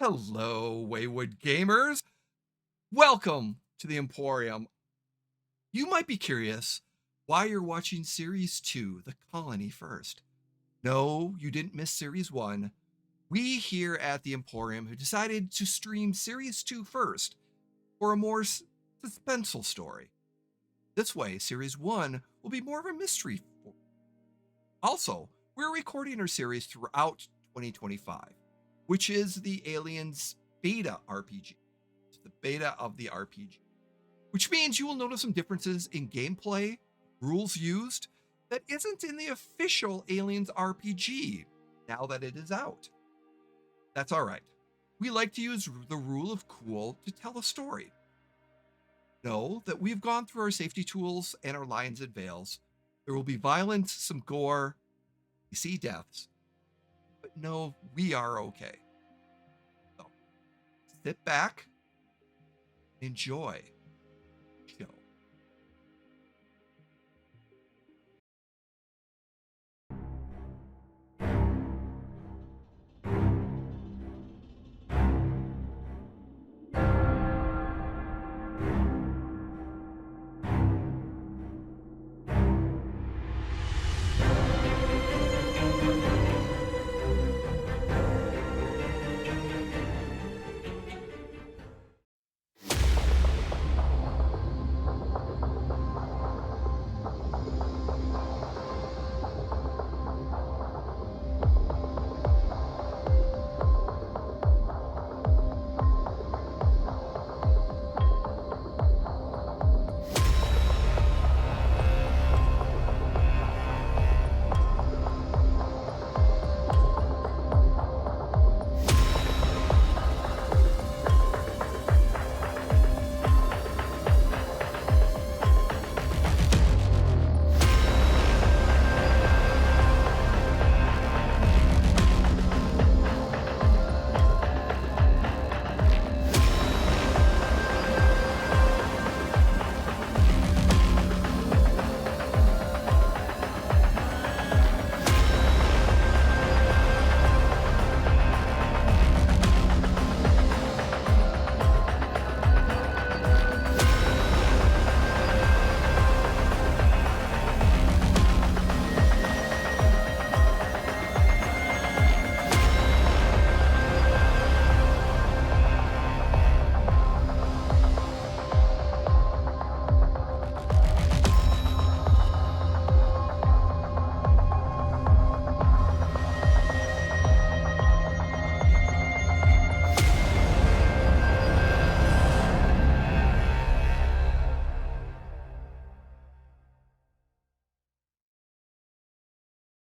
Hello, Wayward Gamers. Welcome to the Emporium. You might be curious why you're watching Series 2, The Colony, first. No, you didn't miss Series 1. We here at the Emporium have decided to stream Series 2 first for a more suspenseful story. This way, Series 1 will be more of a mystery. Also, we're recording our series throughout 2025, which is the Aliens beta RPG. It's the beta of the RPG, which means you will notice some differences in gameplay, rules used, that isn't in the official Aliens RPG now that it is out. That's all right. We like to use the rule of cool to tell a story. Know that we've gone through our safety tools and our lines and veils. There will be violence, some gore, you see deaths, but no, we are okay. So sit back, enjoy the show.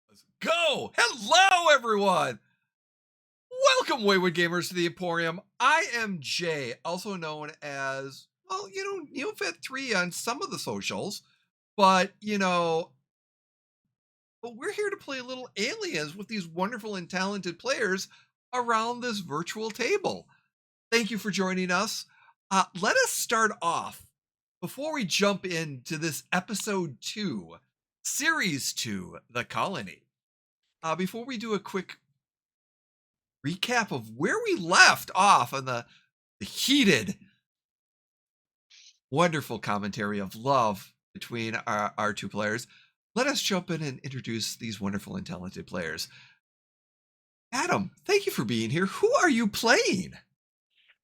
Let's go! Hello, everyone! Welcome, Wayward Gamers, to the Emporium. I am Jay, also known as, well, NeoFed3 on some of the socials, but, but we're here to play a little Aliens with these wonderful and talented players around this virtual table. Thank you for joining us. Let us start off before we jump into this episode 2, series 2, The Colony. Before we do a quick recap of where we left off on the heated, wonderful commentary of love between our two players, let us jump in and introduce these wonderful and talented players. Adam, thank you for being here. Who are you playing?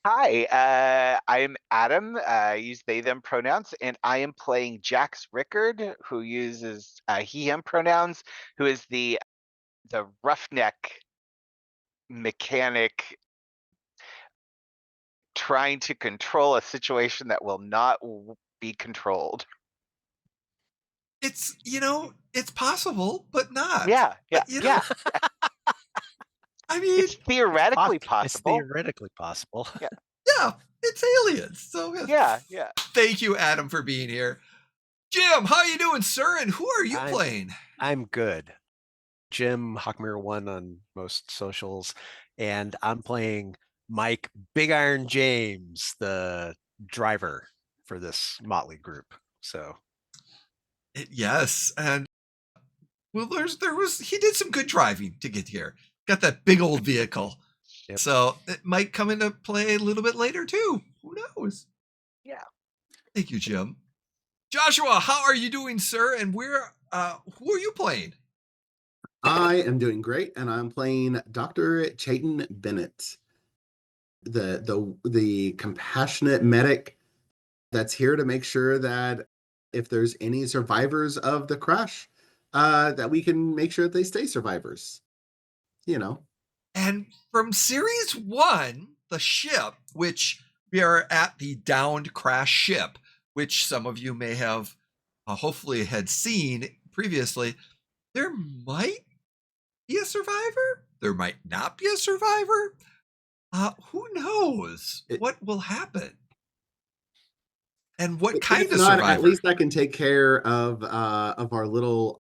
Hi, I'm Adam. I use they, them pronouns, and I am playing Jax Rickard, who uses he, him pronouns, who is the roughneck mechanic trying to control a situation that will not be controlled. It's, it's possible, but not. Yeah. I mean, it's theoretically possible. It's theoretically possible. Yeah, it's aliens. So yeah. Thank you, Adam, for being here. Jim, how you doing, sir? And who are you playing? I'm good. Jim Hawkmere1 on most socials, and I'm playing Mike Big Iron James, the driver for this motley group. So yes, and well, he did some good driving to get here. Got that big old vehicle. Yep. So it might come into play a little bit later too. Who knows? Yeah. Thank you, Jim. Joshua, how are you doing, sir? And who are you playing? I am doing great, and I'm playing Dr. Chayton Bennett, the compassionate medic that's here to make sure that if there's any survivors of the crash, that we can make sure that they stay survivors. You know, And from series 1, the ship, which we are at the downed crash ship, which some of you may have hopefully had seen previously, there might be a survivor. There might not be a survivor. Who knows what will happen? And what kind if of not, survivor? at least I can take care of our little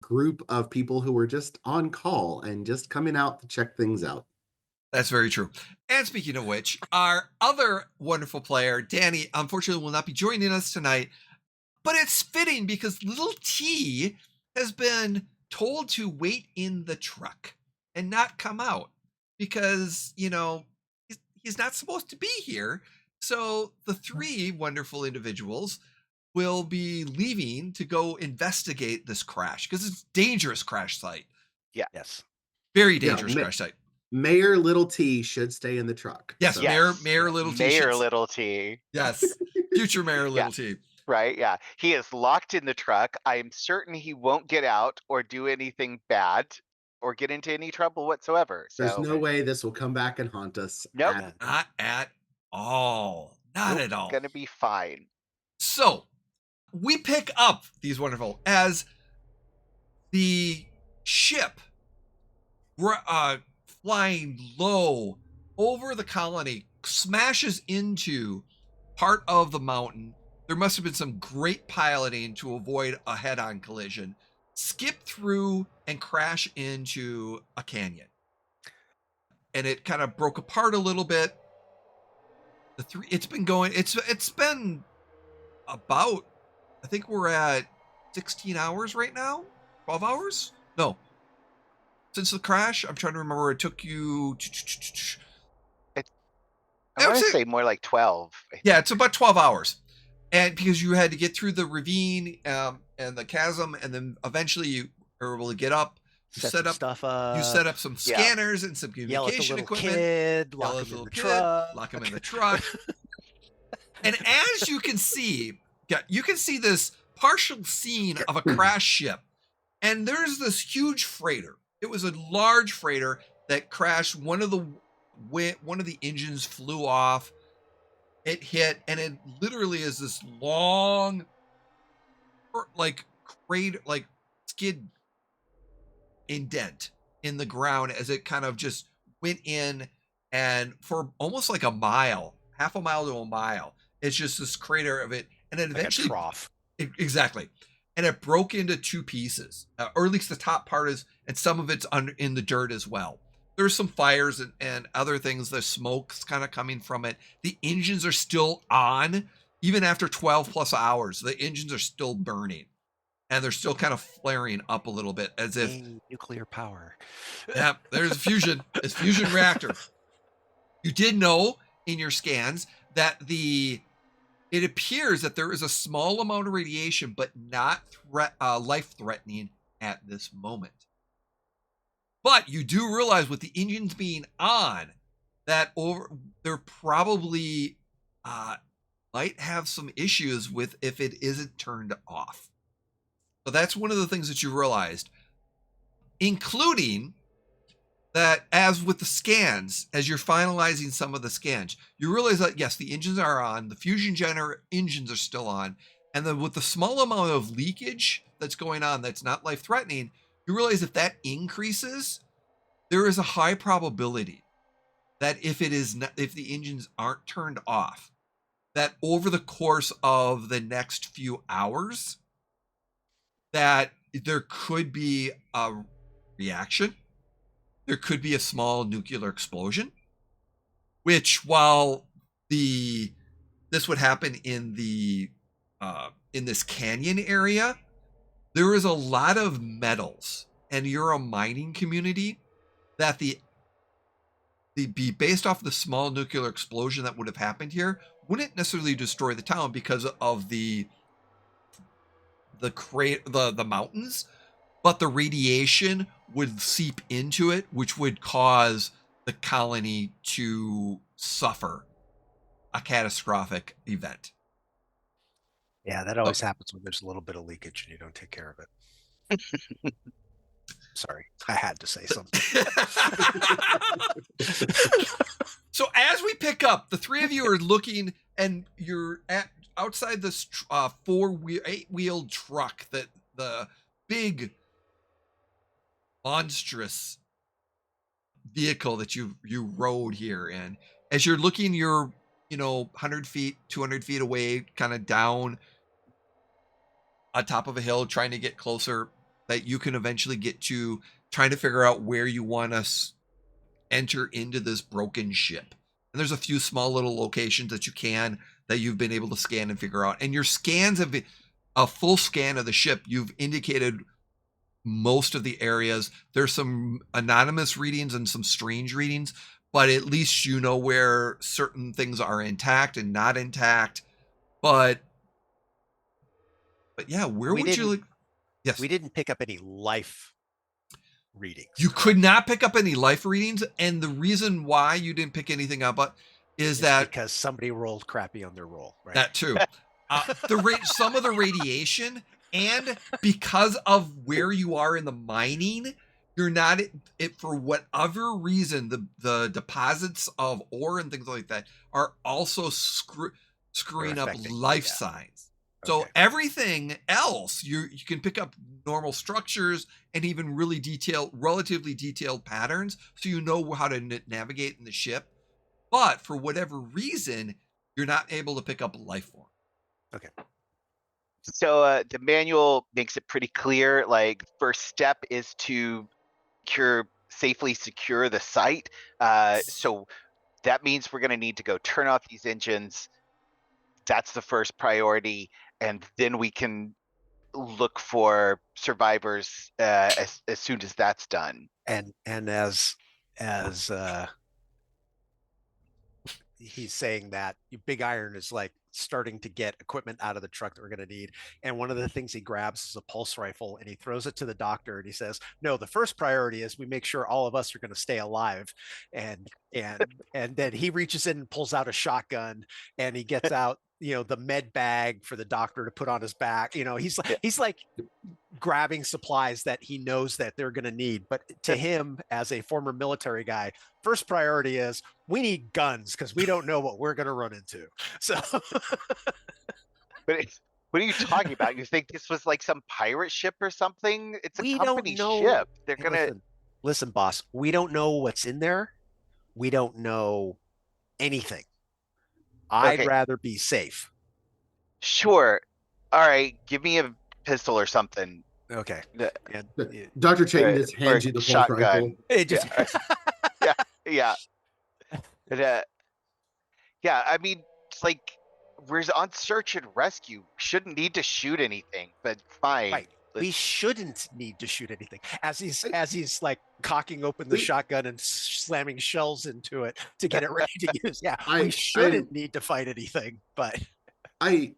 group of people who were just on call and just coming out to check things out. That's very true. And speaking of which, our other wonderful player, Danny, unfortunately will not be joining us tonight. But it's fitting because little T has been told to wait in the truck and not come out because, he's not supposed to be here. So the 3 wonderful individuals will be leaving to go investigate this crash because it's a dangerous crash site. Yes. Very dangerous crash site. Mayor Little T should stay in the truck. Yes, so. Mayor Little T. Mayor Little T. Yes, future Mayor Little T. Right, yeah. He is locked in the truck. I'm certain he won't get out or do anything bad or get into any trouble whatsoever. There's So no way this will come back and haunt us. Nope. Not at all. Not nope, at all. Gonna be fine. So we pick up these wonderful as the ship flying low over the colony smashes into part of the mountain. There must have been some great piloting to avoid a head-on collision, skip through and crash into a canyon. And it kind of broke apart a little bit. It's been about, I think we're at 16 hours right now? 12 hours? No. Since the crash, I'm trying to remember. It took you. I want to say more like 12. Yeah, it's about 12 hours. And because you had to get through the ravine and the chasm, and then eventually you were able to get up. You set up stuff up. You set up some scanners and some communication equipment. Kid, lock him in the truck. Lock him in the truck. And as you can see this partial scene of a crash ship. And there's this huge freighter. It was a large freighter that crashed. One of the engines flew off. It hit, and it literally is this long, skid indent in the ground as it kind of just went in, and for almost like a mile, half a mile to a mile, it's just this crater of it, and then eventually like a trough. Exactly. And it broke into 2 pieces, or at least the top part is, and some of it's in the dirt as well. There's some fires and other things. The smoke's kind of coming from it. The engines are still on, even after 12 plus hours. The engines are still burning, and they're still kind of flaring up a little bit as if nuclear power. Yeah, there's fusion. It's fusion reactor. You did know in your scans that it appears that there is a small amount of radiation, but not life-threatening at this moment. But you do realize with the engines being on, that they're probably might have some issues with if it isn't turned off. So that's one of the things that you realized, including that as with the scans, as you're finalizing some of the scans, you realize that yes, the engines are on, the fusion generator engines are still on, and then with the small amount of leakage that's going on that's not life-threatening, you realize if that increases, there is a high probability that if the engines aren't turned off, that over the course of the next few hours, that there could be a reaction. There could be a small nuclear explosion, which while this would happen in this canyon area, there is a lot of metals, and you're a mining community, that the be based off the small nuclear explosion that would have happened here, wouldn't necessarily destroy the town because of the mountains, but the radiation would seep into it, which would cause the colony to suffer a catastrophic event. Yeah, that always happens when there's a little bit of leakage and you don't take care of it. Sorry, I had to say something. So as we pick up, the three of you are looking, and you're outside this 8-wheeled truck, that the big monstrous vehicle that you rode here. And as you're looking, you're 100 feet, 200 feet away, kind of down on top of a hill, trying to get closer, that you can eventually get to, trying to figure out where you want to enter into this broken ship. And there's a few small little locations that you've been able to scan and figure out. And your scans have been a full scan of the ship. You've indicated most of the areas. There's some anonymous readings and some strange readings, but at least you know where certain things are intact and not intact. But yeah, where would you like? Yes. We didn't pick up any life readings. You could not pick up any life readings, and the reason why you didn't pick anything up is that because somebody rolled crappy on their roll, right? That too. Some of the radiation, and because of where you are in the mining, you're not for whatever reason, the deposits of ore and things like that are also screwing up life signs. So everything else, you can pick up normal structures and even relatively detailed patterns, so you know how to navigate in the ship. But for whatever reason, you're not able to pick up life form. Okay. So the manual makes it pretty clear. Like, first step is to safely secure the site. So that means we're going to need to go turn off these engines. That's the first priority, and then we can look for survivors as soon as that's done. And as he's saying that, Big Iron is like starting to get equipment out of the truck that we're going to need. And one of the things he grabs is a pulse rifle, and he throws it to the doctor, and he says, no, the first priority is we make sure all of us are going to stay alive. And then he reaches in and pulls out a shotgun, and he gets out, the med bag for the doctor to put on his back. He's like grabbing supplies that he knows that they're going to need. But to him, as a former military guy, first priority is we need guns, because we don't know what we're going to run into. So But what are you talking about? You think this was like some pirate ship or something? It's a we company don't know. ship. They're Listen, boss, we don't know what's in there. We don't know anything. I'd rather be safe. Sure. All right. Give me a pistol or something. Okay. And, Dr. Chayton just hands you the pulse rifle. It just yeah. But, yeah, I mean, it's like, we're on search and rescue. Shouldn't need to shoot anything, but fine. Right. We shouldn't need to shoot anything. As he's like cocking open the shotgun and slamming shells into it to get it ready to use. Yeah, we shouldn't need to fight anything. But I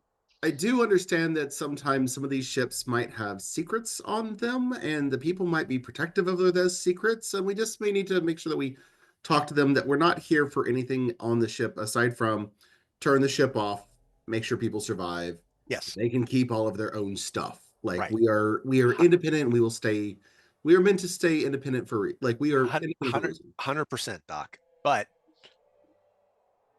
do understand that sometimes some of these ships might have secrets on them, and the people might be protective of those secrets. And we just may need to make sure that we talk to them that we're not here for anything on the ship aside from turn the ship off, make sure people survive. Yes, they can keep all of their own stuff. Like, right. we are independent, and we will stay. We are meant to stay independent we are 100%, Doc. But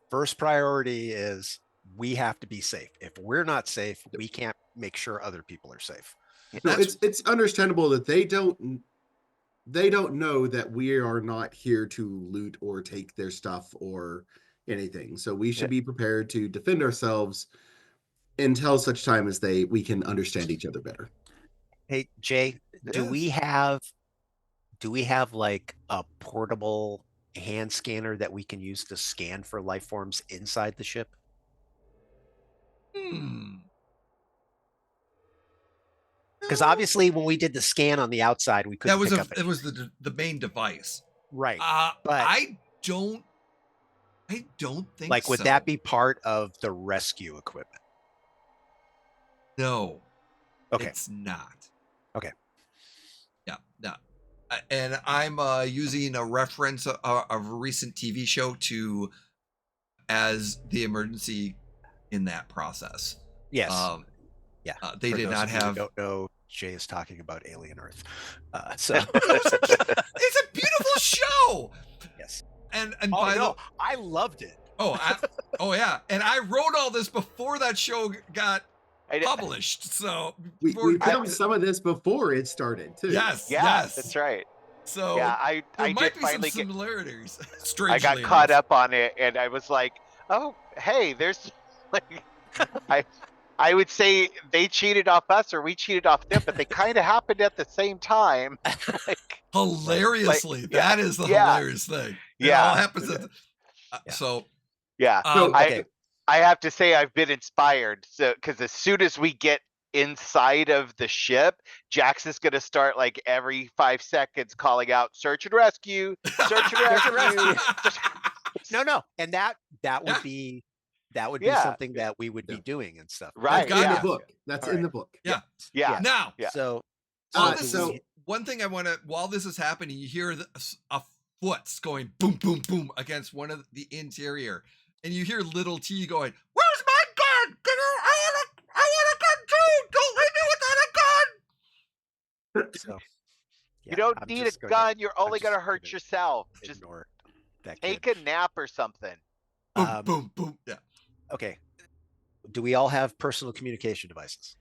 first priority is we have to be safe. If we're not safe, we can't make sure other people are safe. No, it's understandable that they don't know that we are not here to loot or take their stuff or anything. So we should be prepared to defend ourselves until such time as we can understand each other better. Hey, Jay, do we have like a portable hand scanner that we can use to scan for life forms inside the ship? Because obviously when we did the scan on the outside, we couldn't pick up it was the main device. Right. But don't think Like, would so. that be part of the rescue equipment? No. Okay. It's not. Okay. Yeah, no. And I'm using a reference of a recent TV show to as the emergency in that process. Yes. Yeah. They For did those not of you who have. don't know, Jay is talking about Alien Earth. So It's a beautiful show. yes. And Oh by no, I loved it. oh yeah, and I wrote all this before that show got published. So we filmed some of this before it started too. Yes, Yeah, yes, that's right. So Yeah, there I might did be some finally get. similarities. I Strangely got caught enough. up on it, and I was like, "Oh, hey, there's like, I would say they cheated off us or we cheated off them, but they kind of happened at the same time." Like, Hilariously, that is the yeah, hilarious thing. It yeah, all happens at so. yeah. okay. I have to say I've been inspired. So, because as soon as we get inside of the ship, Jax is going to start like every 5 seconds calling out "search and rescue, search and rescue." No, and that would be something that we would be doing and stuff. Right. That's in the book. That's in the book. Yeah. Yeah. Now, so one thing I want to, while this is happening, you hear a foot's going boom, boom, boom against one of the interior, and you hear little T going, "Where's my gun? I want a gun too! Don't leave me without a gun!" So you don't need a gun. You're only going to hurt yourself. Just take a nap or something. Boom, boom, boom. Yeah. Okay. Do we all have personal communication devices?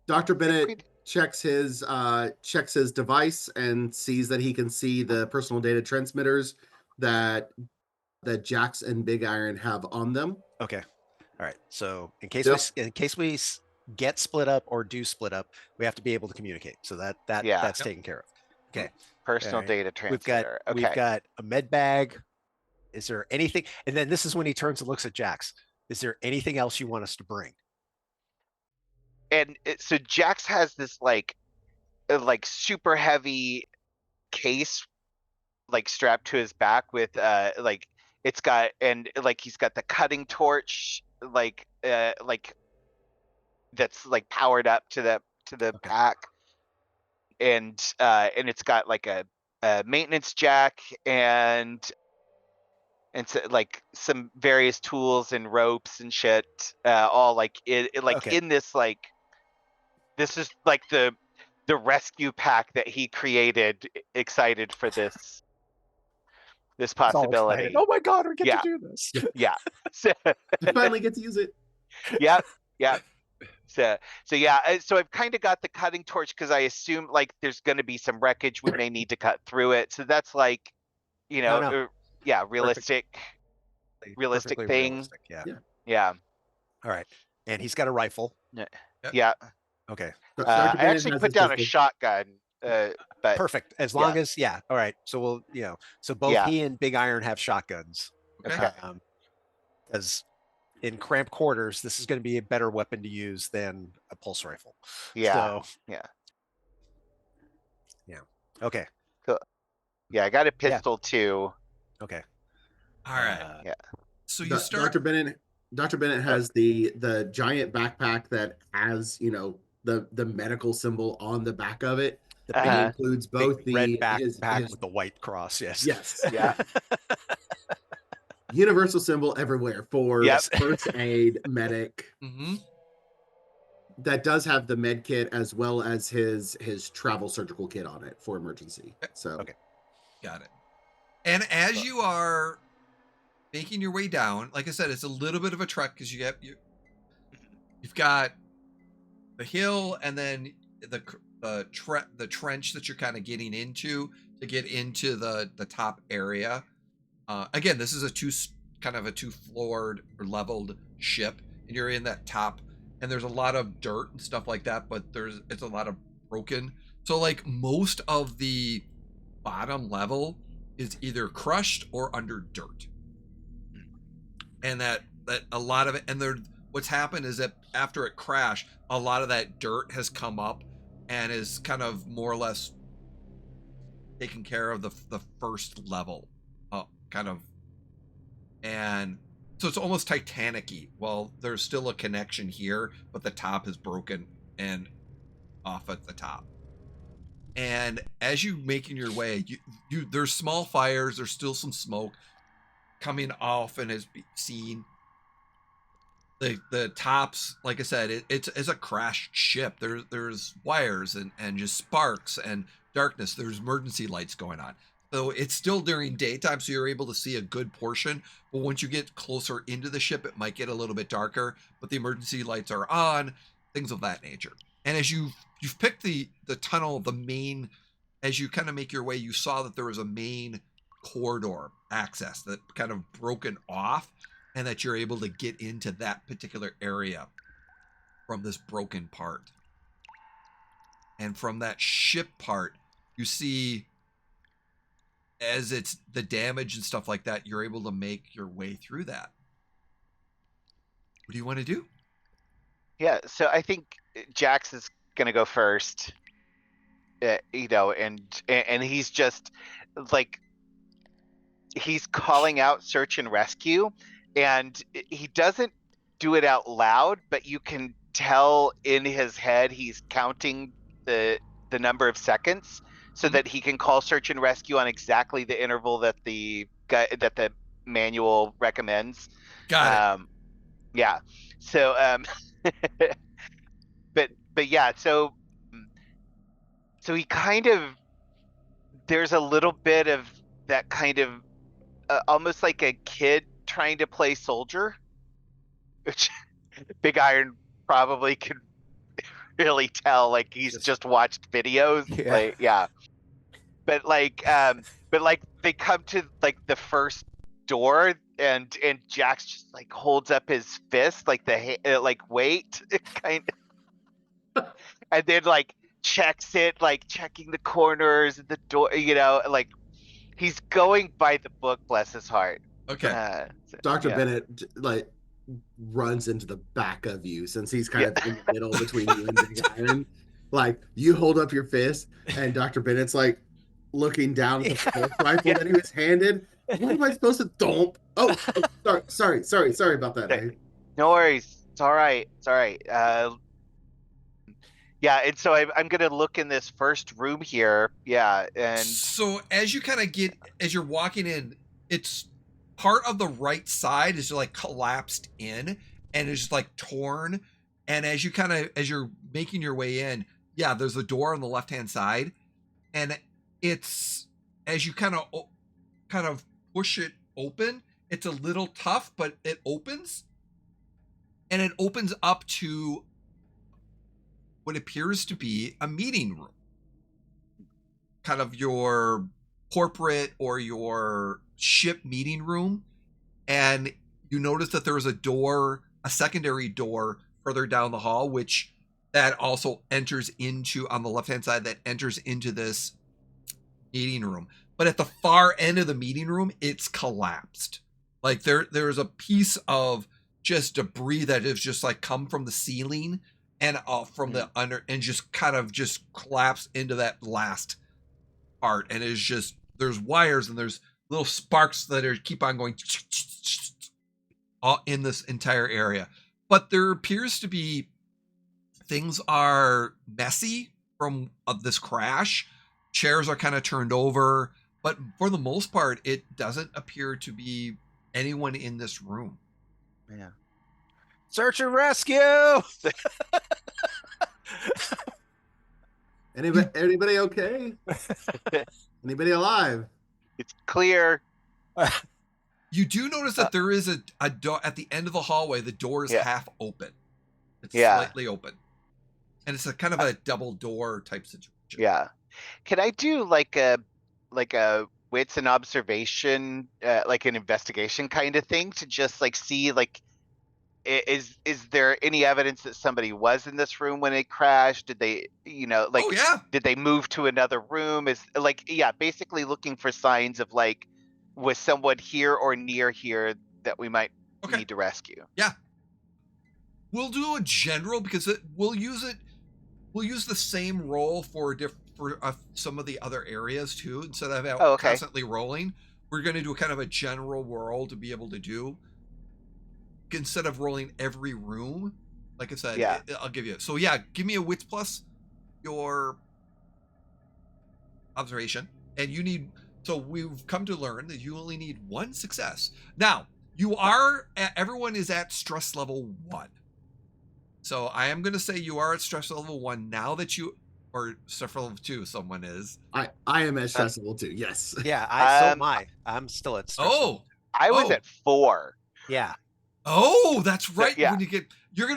Dr. Bennett checks his device and sees that he can see the personal data transmitters that Jax and Big Iron have on them. Okay. All right. So in case we get split up or do split up, we have to be able to communicate. So that's taken care of. Okay. Personal data transmitter. We've got a med bag. Is there anything? And then this is when he turns and looks at Jax. Is there anything else you want us to bring? And so Jax has this like super heavy case like strapped to his back with like it's got, and like he's got the cutting torch like that's like powered up to the pack, and it's got like a maintenance jack and so like some various tools and ropes and shit, all like in this, like this is like the rescue pack that he created, excited for this possibility. Oh my god, we get to do this. Yeah. So I finally get to use it. Yeah. So yeah, so I've kind of got the cutting torch because I assume like there's going to be some wreckage, we may need to cut through it. So that's like, realistic thing. Realistic, Yeah. All right. And he's got a rifle. Yeah. Okay. I actually put down a shotgun. But perfect. As long as all right. So we'll so both he and Big Iron have shotguns. Okay. Because in cramped quarters, this is going to be a better weapon to use than a pulse rifle. Yeah. So, yeah. Okay. Cool. Yeah, I got a pistol too. Okay. All right. So you start. Dr. Bennett has the giant backpack that has, the medical symbol on the back of it. It includes both the red backpack with the white cross. Yes. Yeah. Universal symbol everywhere for first aid, medic. Mm-hmm. That does have the med kit as well as his travel surgical kit on it for emergency. So got it. And as you are making your way down, like I said, it's a little bit of a trek because you've got the hill and then the trench that you're kind of getting into to get into the top area. Again, this is a two-floored or leveled ship, and you're in that top, and there's a lot of dirt and stuff like that, but it's a lot of broken. So like most of the bottom level is either crushed or under dirt. And that a lot of it, and what's happened is that after it crashed, a lot of that dirt has come up and is kind of more or less taken care of the first level, kind of, and so it's almost Titanic-y. Well, there's still a connection here, but the top is broken and off at the top. And as you making your way, you there's small fires. There's still some smoke coming off and is seen. The tops, like I said, it's a crashed ship. There's wires and just sparks and darkness. There's emergency lights going on. So it's still during daytime, so you're able to see a good portion. But once you get closer into the ship, it might get a little bit darker. But the emergency lights are on, things of that nature. And as you've picked the tunnel, the main, as you kind of make your way, you saw that there was a main corridor access that kind of broken off, and that you're able to get into that particular area from this broken part. And from that ship part, you see, as it's the damage and stuff like that, you're able to make your way through that. What do you want to do? Yeah, so I think Jax is gonna go first. You know, and he's just like, he's calling out search and rescue, and he doesn't do it out loud, but you can tell in his head he's counting the number of seconds so that he can call search and rescue on exactly the interval that the manual recommends. Got it. Yeah. So but yeah, so he kind of, there's a little bit of that kind of almost like a kid trying to play soldier, which Big Iron probably could really tell, like he's just watched videos. Yeah. Like, yeah. But like they come to like the first door, and Jax just like holds up his fist, like like wait, kind of, and then like checks it, like checking the corners and the door, you know, like he's going by the book, bless his heart. Okay. Dr. Yeah. Bennett like runs into the back of you, since he's kind of in the middle between you and Big Iron. Like, you hold up your fist, and Dr. Bennett's like looking down at the pulse rifle that he was handed. What am I supposed to dump? Oh, sorry about that. Okay. No worries. It's all right. It's all right. Yeah, and so I'm gonna look in this first room here. Yeah, and so as you kind of get, as you're walking in, it's part of the right side is like collapsed in and is like torn. And as you kind of, as you're making your way in, yeah, there's a door on the left hand side, and it's, as you kind of push it open, it's a little tough, but it opens, and it opens up to what appears to be a meeting room, kind of your corporate or your ship meeting room. And you notice that there is a door, a secondary door further down the hall, which that also enters into, on the left hand side, that enters into this meeting room. But at the far end of the meeting room, it's collapsed. Like there's a piece of just debris that has just like come from the ceiling and from the under, and just kind of just collapsed into that last part. And it's just, there's wires and there's little sparks that are keep on going all in this entire area. But there appears to be, things are messy from this crash. Chairs are kind of turned over, but for the most part, it doesn't appear to be anyone in this room. yeah. Search and rescue. Anybody okay? Anybody alive? It's clear. You do notice that there is a door at the end of the hallway. The door is half open. It's slightly open, and it's a kind of a double door type situation. Yeah. Can I do like a wits and observation, like an investigation kind of thing, to just like see, like, is there any evidence that somebody was in this room when it crashed? Did they, you know, like, did they move to another room? Is like, yeah, basically looking for signs of like, was someone here or near here that we might need to rescue? Yeah. We'll do a general, because we'll use the same roll for for some of the other areas too. Instead of Oh, okay. constantly rolling, we're going to do kind of a general roll to be able to do. Instead of rolling every room, like I said, Yeah. I'll give you. So yeah, give me a wits plus your observation, and you need. So we've come to learn that you only need one success. Now everyone is at stress level 1. So I am going to say you are at stress level 1 now that you, or stress level 2. Someone is. I am at stress level 2. Yes. Yeah, I'm still at stress level. I was at 4. Yeah. Oh, that's right. yeah. When you're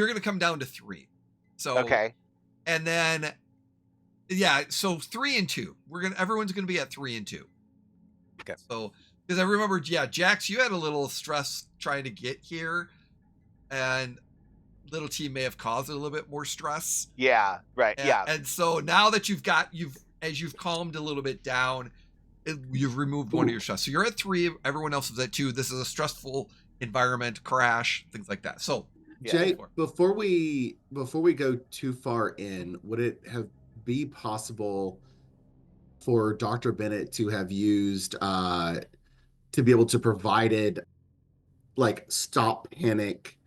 gonna come down to 3. So Okay. and then yeah, so 3 and 2. Everyone's gonna be at 3 and 2. Okay. So because I remember, yeah, Jax, you had a little stress trying to get here, and little T may have caused a little bit more stress. Yeah. Right. Yeah. And so now that as you've calmed a little bit down, you've removed one of your stress. So you're at 3. Everyone else is at 2. This is a stressful environment, crash, things like that. So Jay, before we go too far in, would it be possible for Dr. Bennett to have used to be able to provided like stop panic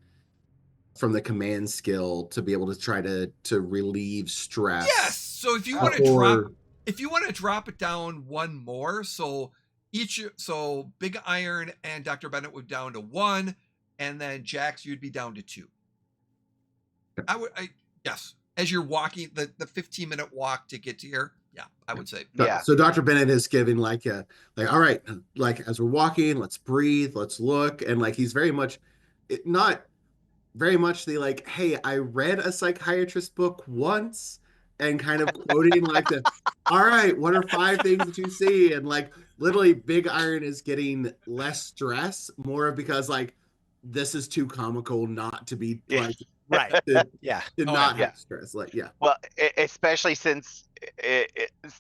from the command skill to be able to try to relieve stress? Yes. So if you want to drop it down one more, so Big Iron and Dr. Bennett would down to 1, and then Jax, you'd be down to 2. Yes. As you're walking the 15-minute walk to get to here, yeah, I would say. Yeah. So Dr. Bennett is giving like all right, like as we're walking, let's breathe, let's look, and like he's very much not very much the like, hey, I read a psychiatrist book once, and kind of quoting like all right, what are 5 things that you see? And like literally Big Iron is getting less stress, more because like this is too comical not to be like right. to not have stress. Like, yeah. Well, especially since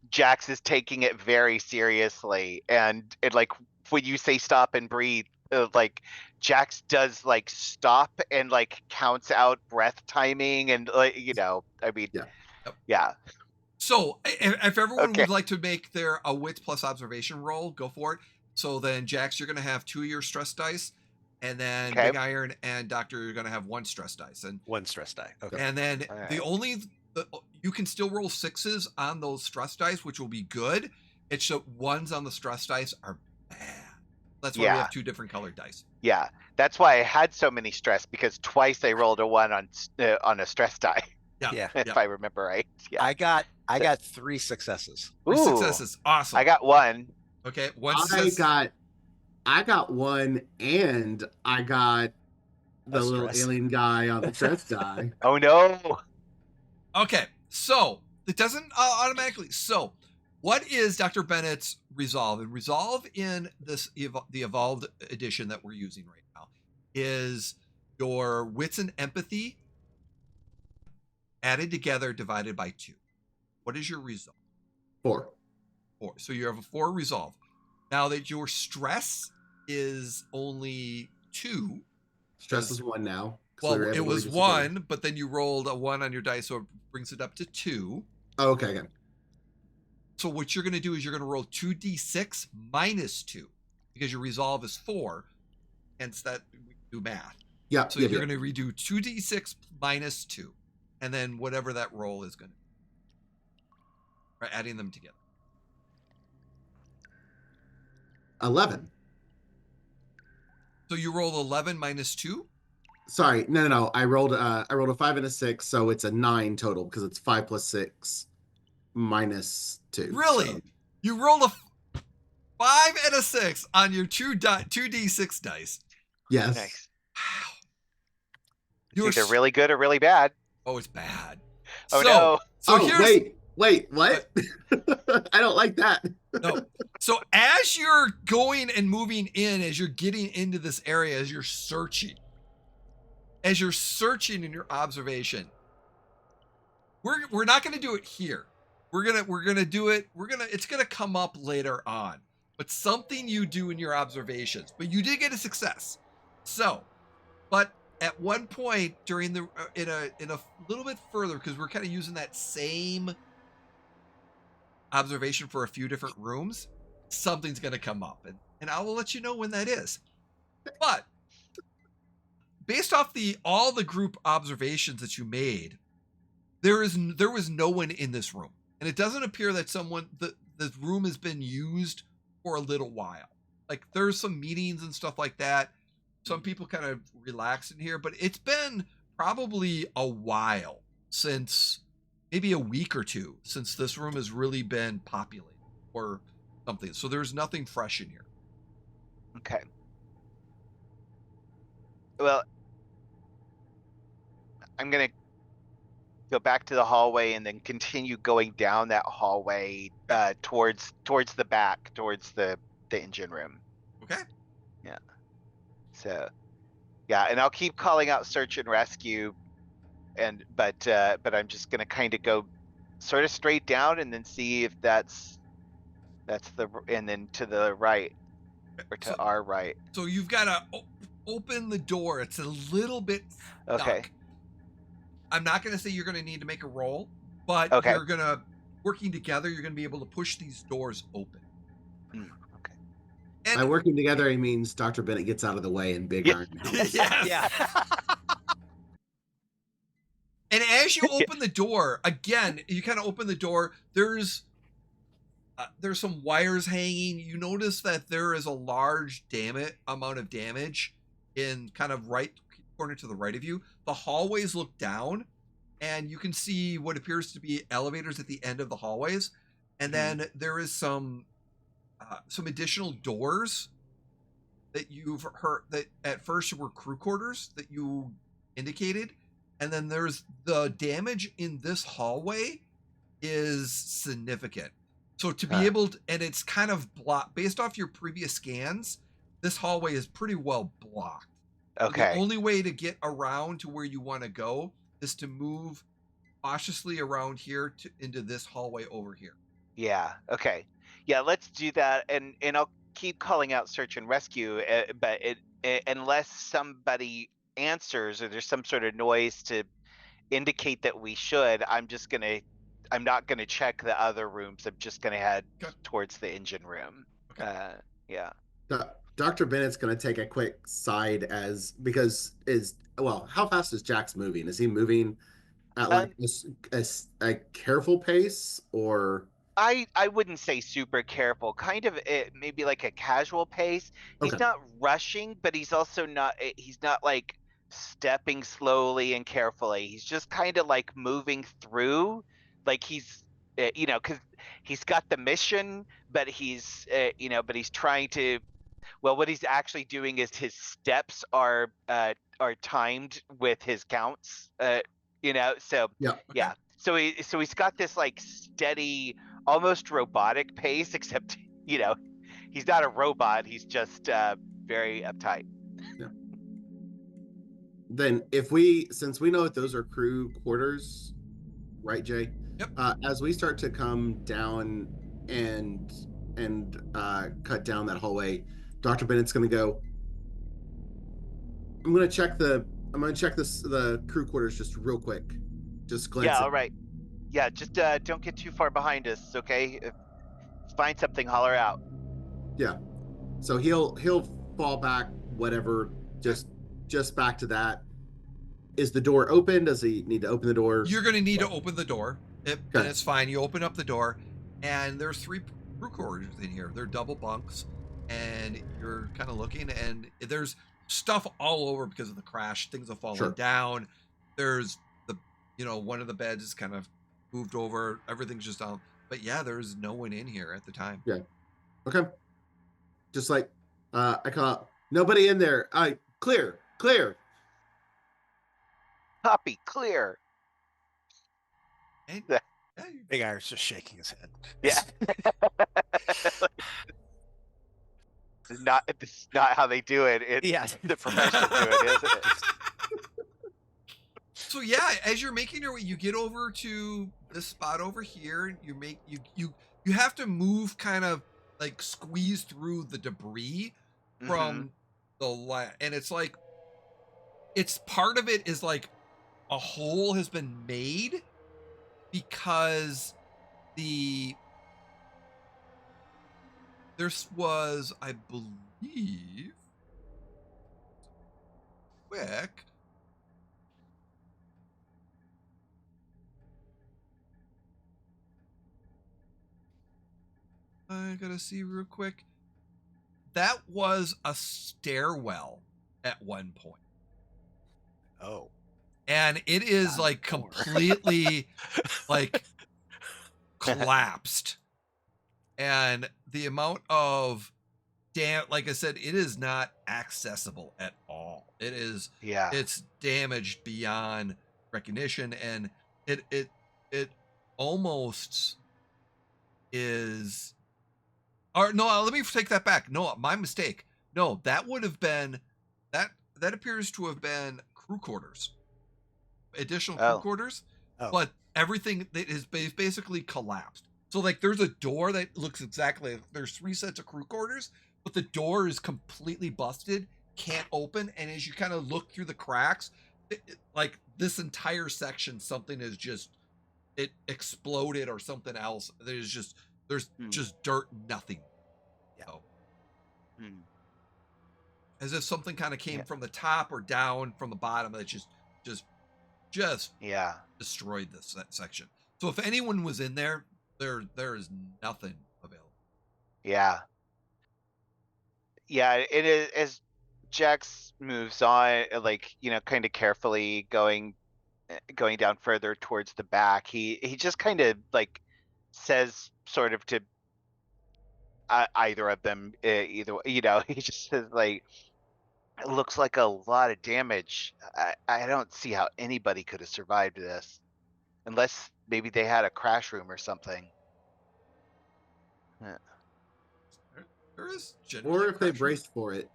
Jax is taking it very seriously, and like when you say stop and breathe, like Jax does like stop and like counts out breath timing, and like I mean, yeah. So if everyone would like to make a wits plus observation roll, go for it. So then Jax, you're going to have 2 of your stress dice, and then Big Iron and Doctor, you're going to have 1 stress dice, and 1 stress die. Okay. And then you can still roll 6s on those stress dice, which will be good. It's 1s on the stress dice are bad. That's why we have 2 different colored dice. Yeah, that's why I had so many stress, because twice I rolled a 1 on a stress die. Yeah. If I remember right. Yeah. I got 3 successes. 3 successes. Awesome. I got 1. Okay. 1 success. I got 1, and I got the little alien guy on the stress die. Oh no. Okay. So it doesn't automatically. So what is Dr. Bennett's resolve? And resolve in the evolved edition that we're using right now is your wits and empathy added together divided by 2. What is your resolve? 4. So you have a 4 resolve. Now that your stress is only 2. Stress is 1 now. Well, it was 1, but then you rolled a 1 on your dice, so it brings it up to 2. Oh, okay. So what you're going to do is you're going to roll 2d6 minus 2, because your resolve is 4. Hence that we do math. Yeah. So you're going to redo 2d6 minus 2, and then whatever that roll is going to be. Right, adding them together. 11. So you roll 11 minus 2? Sorry, no. I rolled a 5 and a 6, so it's a 9 total, because it's 5 plus 6 minus 2. Really? So. You rolled a 5 and a 6 on your 2d6 dice. Yes. Nice. Wow. It's either really good or really bad. Oh, it's bad. Oh no. So wait, what? I don't like that. No. So as you're going and moving in, as you're getting into this area, as you're searching in your observation, we're not going to do it here. We're gonna do it. It's gonna come up later on. But something you do in your observations. But you did get a success. So, but at one point during in a little bit further, because we're kind of using that same observation for a few different rooms, something's going to come up, and I will let you know when that is. But based off all the group observations that you made, there was no one in this room, and it doesn't appear that the room has been used for a little while. Like there's some meetings and stuff like that. Some people kind of relax in here, but it's been probably a while, since maybe a week or two, since this room has really been populated or something. So there's nothing fresh in here. Okay. Well, I'm gonna go back to the hallway and then continue going down that hallway towards the back, towards the engine room. Okay. Yeah. So, yeah, and I'll keep calling out search and rescue, but I'm just gonna kind of go sort of straight down and then see if that's and then to the right or to our right. So you've got to open the door. It's a little bit stuck. Okay. I'm not going to say you're going to need to make a roll, but Okay. you're going to, working together, you're going to be able to push these doors open. Okay. And By working together, he means Dr. Bennett gets out of the way and Big Iron helps. yes. Yeah. And as you open the door, again, you kind of open the door, there's some wires hanging. You notice that there is a large amount of damage in kind of right corner to the right of you. The hallways look down, and you can see what appears to be elevators at the end of the hallways. And then there is some additional doors that you've heard that at first were crew quarters that you indicated. And then there's the damage in this hallway is significant. So to be able to, and it's kind of blocked based off your previous scans, this hallway is pretty well blocked. Okay. So the only way to get around to where you want to go is to move cautiously around here into this hallway over here. Yeah. Okay. Yeah. Let's do that, and I'll keep calling out search and rescue, but unless somebody answers or there's some sort of noise to indicate that we should, I'm not gonna check the other rooms. I'm just gonna head towards the engine room. Okay. Yeah. Dr. Bennett's going to take a quick side how fast is Jax moving? Is he moving at like a careful pace, or? I wouldn't say super careful, kind of maybe like a casual pace. He's Okay. not rushing, but he's also he's not like stepping slowly and carefully. He's just kind of like moving through, like he's because he's got the mission, but he's trying to, well, what he's actually doing is his steps are timed with his counts, so Yeah. yeah. So he's got this like steady, almost robotic pace, except he's not a robot. He's just very uptight. Yeah. Then since we know that those are crew quarters, right, Jay? Yep. As we start to come down and cut down that hallway, Dr. Bennett's going to go, I'm going to check the crew quarters just real quick. Just glance. Yeah, all right. Yeah, just don't get too far behind us, okay? If find something, holler out. Yeah. So he'll fall back, whatever, just back to that. Is the door open? Does he need to open the door? You're going to need to open the door, and it's fine. You open up the door, and there's 3 crew quarters in here. They're double bunks, and you're kind of looking, and there's stuff all over because of the crash. Things have fallen down. There's one of the beds is kind of moved over. Everything's just down. But yeah, there's no one in here at the time. Yeah. Okay. Just like I call nobody in there. Clear. Copy, clear. And, Big Iron's just shaking his head. Yeah. This is not how they do it. It's the professionals do it, isn't it? So yeah, as you're making your way, you get over to this spot over here, and you have to move, kind of like squeeze through the debris from the and it's like part of it is like a hole has been made because the This was, I believe, quick. I gotta see real quick. That was a stairwell at one point. Oh. And it is Not like anymore. completely like collapsed. And the amount of like I said, it is not accessible at all. It is, Yeah. it's damaged beyond recognition, and it almost is. Or no, let me take that back. No, my mistake. No, that would have been that appears to have been crew quarters, additional crew Oh. quarters, Oh. but everything that is basically collapsed. So like, there's a door that looks exactly. There's 3 sets of crew quarters, but the door is completely busted, can't open, and as you kind of look through the cracks, like this entire section, something is just it exploded or something else. There's just dirt, nothing. Yeah. So, Hmm. as if something kind of came Yeah. from the top or down from the bottom that just Yeah. destroyed that section. So if anyone was in there is nothing available. Yeah. Yeah. It is, as Jax moves on, like, you know, kind of carefully going down further towards the back, he just kind of like says sort of to either of them, either, you know, he just says like, it looks like a lot of damage. I don't see how anybody could have survived this unless maybe they had a crash room or something. There is generally Or a if they crash room. braced for it.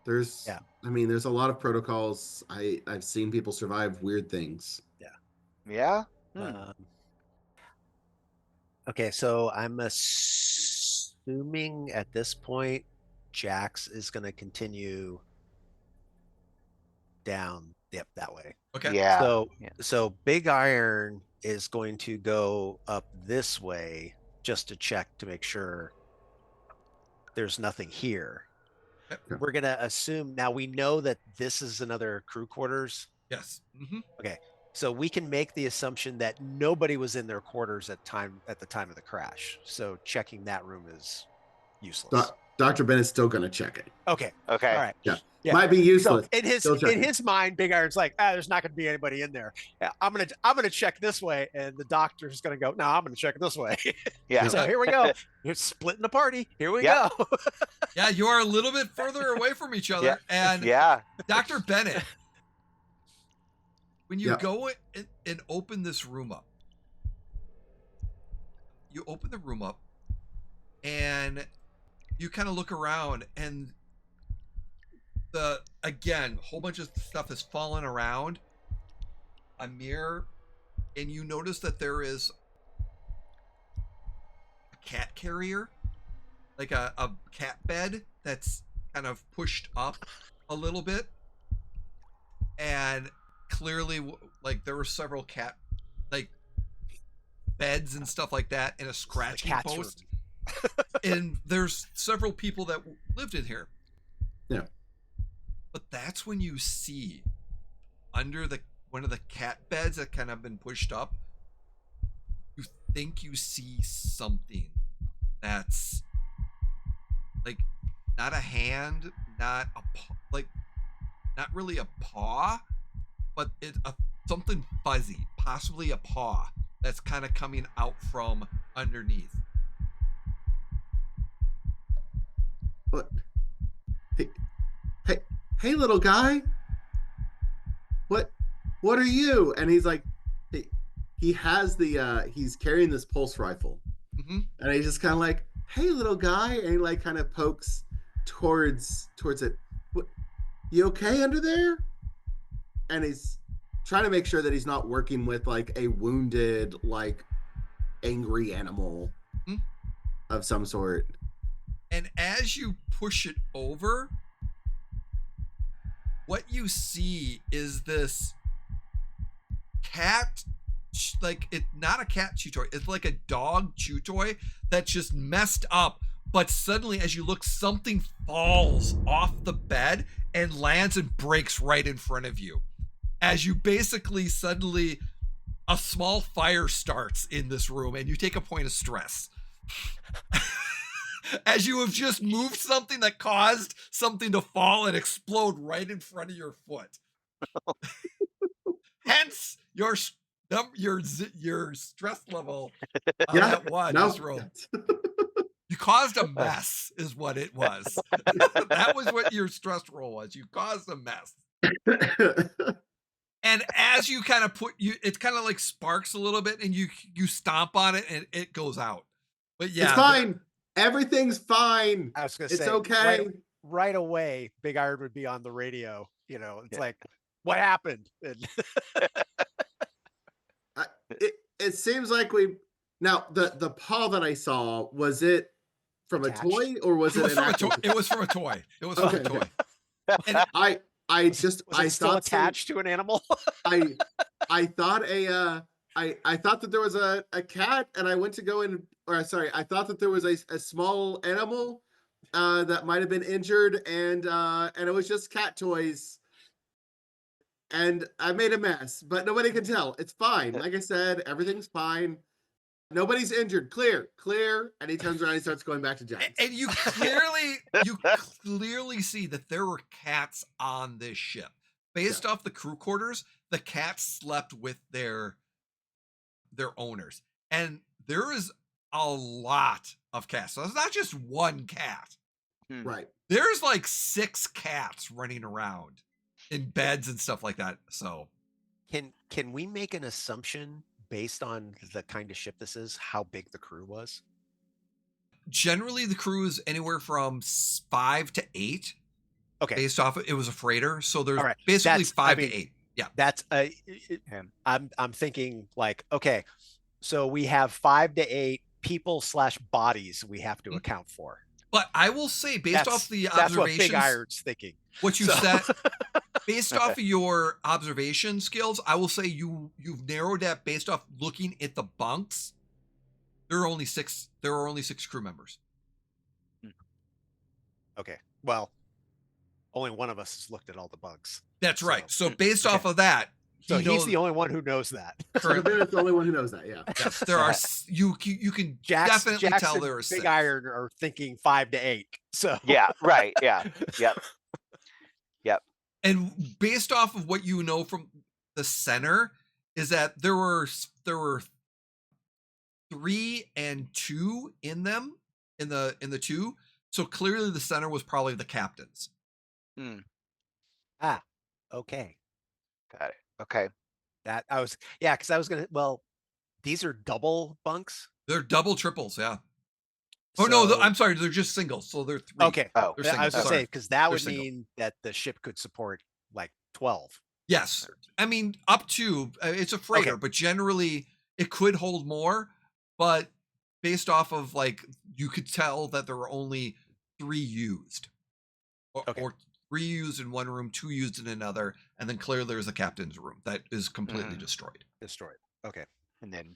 There's, Yeah. I mean, there's a lot of protocols. I've seen people survive weird things. Yeah. Okay, so I'm assuming at this point, Jax is going to continue down, that way. Okay. Yeah. So Big Iron is going to go up this way just to check to make sure there's nothing here. Yep. We're going to assume now we know that this is another crew quarters. Yes. Mm-hmm. Okay. So we can make the assumption that nobody was in their quarters at the time of the crash. So checking that room is useless. Dr. Bennett's still going to check it. Okay. Okay. All right. Yeah. Yeah. Might be useless. So in Still checking. his mind, Big Iron's like, there's not going to be anybody in there. Yeah, I'm gonna check this way, and the doctor's gonna go, no, I'm gonna check this way. Yeah. So here we go. You're splitting the party. Here we Yep. go. Yeah, you are a little bit further away from each other. And Yeah. Dr. Bennett, when you Yep. go and open this room up, you open the room up and you kind of look around, and again, a whole bunch of stuff is falling around, a mirror, and you notice that there is a cat carrier, like a cat bed that's kind of pushed up a little bit, and clearly like there were several cat like beds and stuff like that, and a scratching cat's post. And there's several people that lived in here. Yeah. But that's when you see under one of the cat beds that kind of been pushed up, you think you see something that's like not a hand, not a like not really a paw, but it's something fuzzy, possibly a paw that's kind of coming out from underneath. What? Hey, little guy. What are you? And he's like, he has he's carrying this pulse rifle, and he's just kind of like, hey, little guy, and he like kind of pokes towards it. What? You okay under there? And he's trying to make sure that he's not working with like a wounded, like angry animal of some sort. And as you push it over, what you see is this cat, like it's not a cat chew toy. It's like a dog chew toy that's just messed up but suddenly as you look, something falls off the bed and lands and breaks right in front of you. As you basically suddenly, a small fire starts in this room and you take a point of stress. As you have just moved something that caused something to fall and explode right in front of your foot. Hence your stress level on Yeah, that one. no. Just roll. You caused a mess, is what it was. That was what your stress roll was. You caused a mess. And as you kind of it kind of like sparks a little bit, and you stomp on it, and it goes out. But yeah, it's fine. Everything's fine. I was gonna It's say, okay. right away, Big Iron would be on the radio. You know, it's like, what happened? And It seems like now the paw that I saw, was it from Attached? a toy or was it it was an from a actual? toy. It was from a toy. It was from a Okay. toy. And I was it still thought attached to an animal? I thought I thought that there was a cat, and I went to go in, or sorry, I thought that there was a small animal that might have been injured, and it was just cat toys. And I made a mess, but nobody can tell. It's fine. Like I said, everything's fine. Nobody's injured. Clear. And he turns around and starts going back to Jack's. And you clearly see that there were cats on this ship. Based off the crew quarters, the cats slept with their owners. And there is a lot of cats. So it's not just one cat. Right. There's like 6 cats running around in beds and stuff like that. So Can we make an assumption based on the kind of ship this is, how big the crew was? generally the crew is anywhere from 5 to 8. Okay. Based off it was a freighter, so there's All right. basically That's- 5 I mean, to 8. Yeah. That's I'm thinking like, okay, so we have 5 to 8 people / bodies we have to account for. But I will say, based off the That's what observations, Big Iron's thinking. what you So- said, based off of your observation skills, I will say you've narrowed that based off looking at the bunks. There are only 6 crew members. Okay. Well, only one of us has looked at all the bugs. That's right. So So- based okay. off of that, So he he's knows the only one who knows that. currently. It's the only one who knows that. Yeah. Yes, there are you can definitely Jax tell and there are Big 6. Iron are thinking 5 to 8. So Yeah, right. Yeah. Yep. And based off of what you know from the center is that there were 3 and 2 in them in the 2. So clearly the center was probably the captain's. okay. Got it. Okay. That I was because I was gonna these are double bunks. They're double triples, yeah. Oh no, So- I'm sorry, they're just singles. So they're 3. Oh, okay. They're I was singles, gonna sorry. say because that They're would single. mean that the ship could support like 12. Yes. I mean, up to it's a freighter, Okay. but generally it could hold more. But based off of like, you could tell that there were only 3 used, Okay. or 3 used in one room, 2 used in another, and then clearly there's a captain's room that is completely destroyed, Destroyed. Okay. And then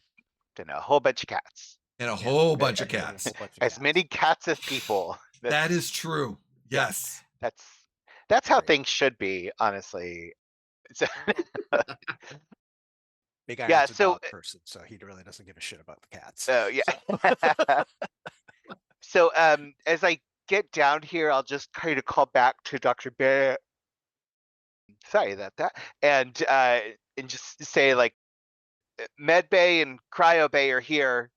a whole bunch of cats. and a whole bunch of cats. As many cats as people. That is true. Yes. That's how Right. things should be, honestly. So- Big Iron's Yeah, a so- dog person, so he really doesn't give a shit about the cats. So yeah. So as I get down here, I'll just kind of call back to Dr. Bear. Sorry about that. And just say like Med Bay and Cryo Bay are here.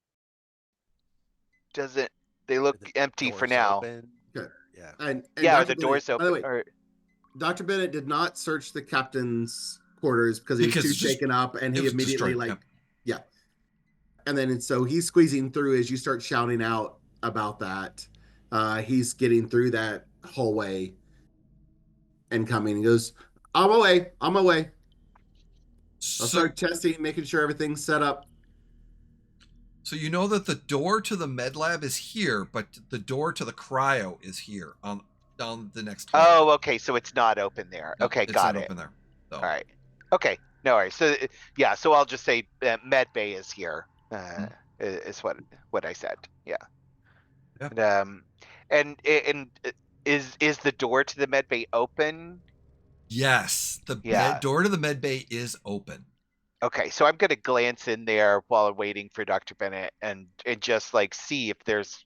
They look The empty for doors now. open, Good. or- yeah. And Yeah, are Dr. the doors Bennett, open? by the way, Or, Dr. Bennett did not search the captain's quarters because he was Because too it's just- shaken up, and it he was immediately destroyed, yeah. And then so he's squeezing through as you start shouting out about that. He's getting through that hallway and coming. He goes, "I'm away. I'll So, start testing, making sure everything's set up." so you know that the door to the med lab is here, but the door to the cryo is here down the next hallway. oh, okay. So it's not open there. No, Okay, it's got not it. open there. So. All right. Okay. No worries. So yeah. So I'll just say Med Bay is here. Is what I said. Yeah. Yeah. And is the door to the med bay open? Yes, the Yeah. door to the med bay is open. Okay, so I'm gonna glance in there while I'm waiting for Dr. Bennett and just like see if there's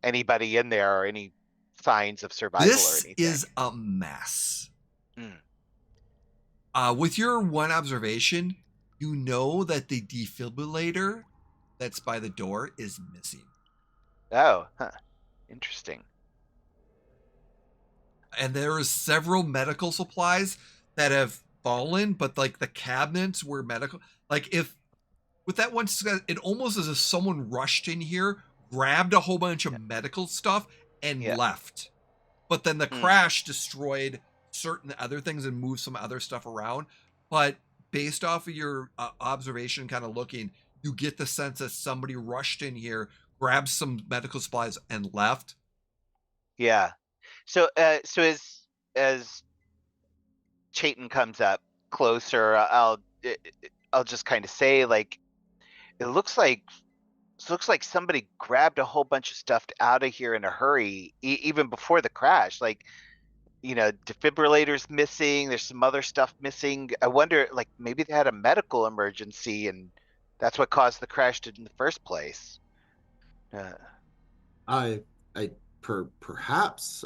anybody in there or any signs of survival or This anything. is a mess. Mm. With your one observation, you know that the defibrillator that's by the door is missing. Oh, huh. Interesting. And there are several medical supplies that have fallen, but like the cabinets were medical. Like if with that one, it almost as if someone rushed in here, grabbed a whole bunch of medical stuff, and Yeah. left. But then the Hmm. crash destroyed certain other things and moved some other stuff around. But based off of your observation, kind of looking, you get the sense that somebody rushed in here, grabbed some medical supplies, and left. Yeah. So as Chayton comes up closer, I'll just kind of say, like, it looks like somebody grabbed a whole bunch of stuff out of here in a hurry, even before the crash. Like, defibrillators missing. There's some other stuff missing. I wonder, like, maybe they had a medical emergency and that's what caused the crash in the first place. I perhaps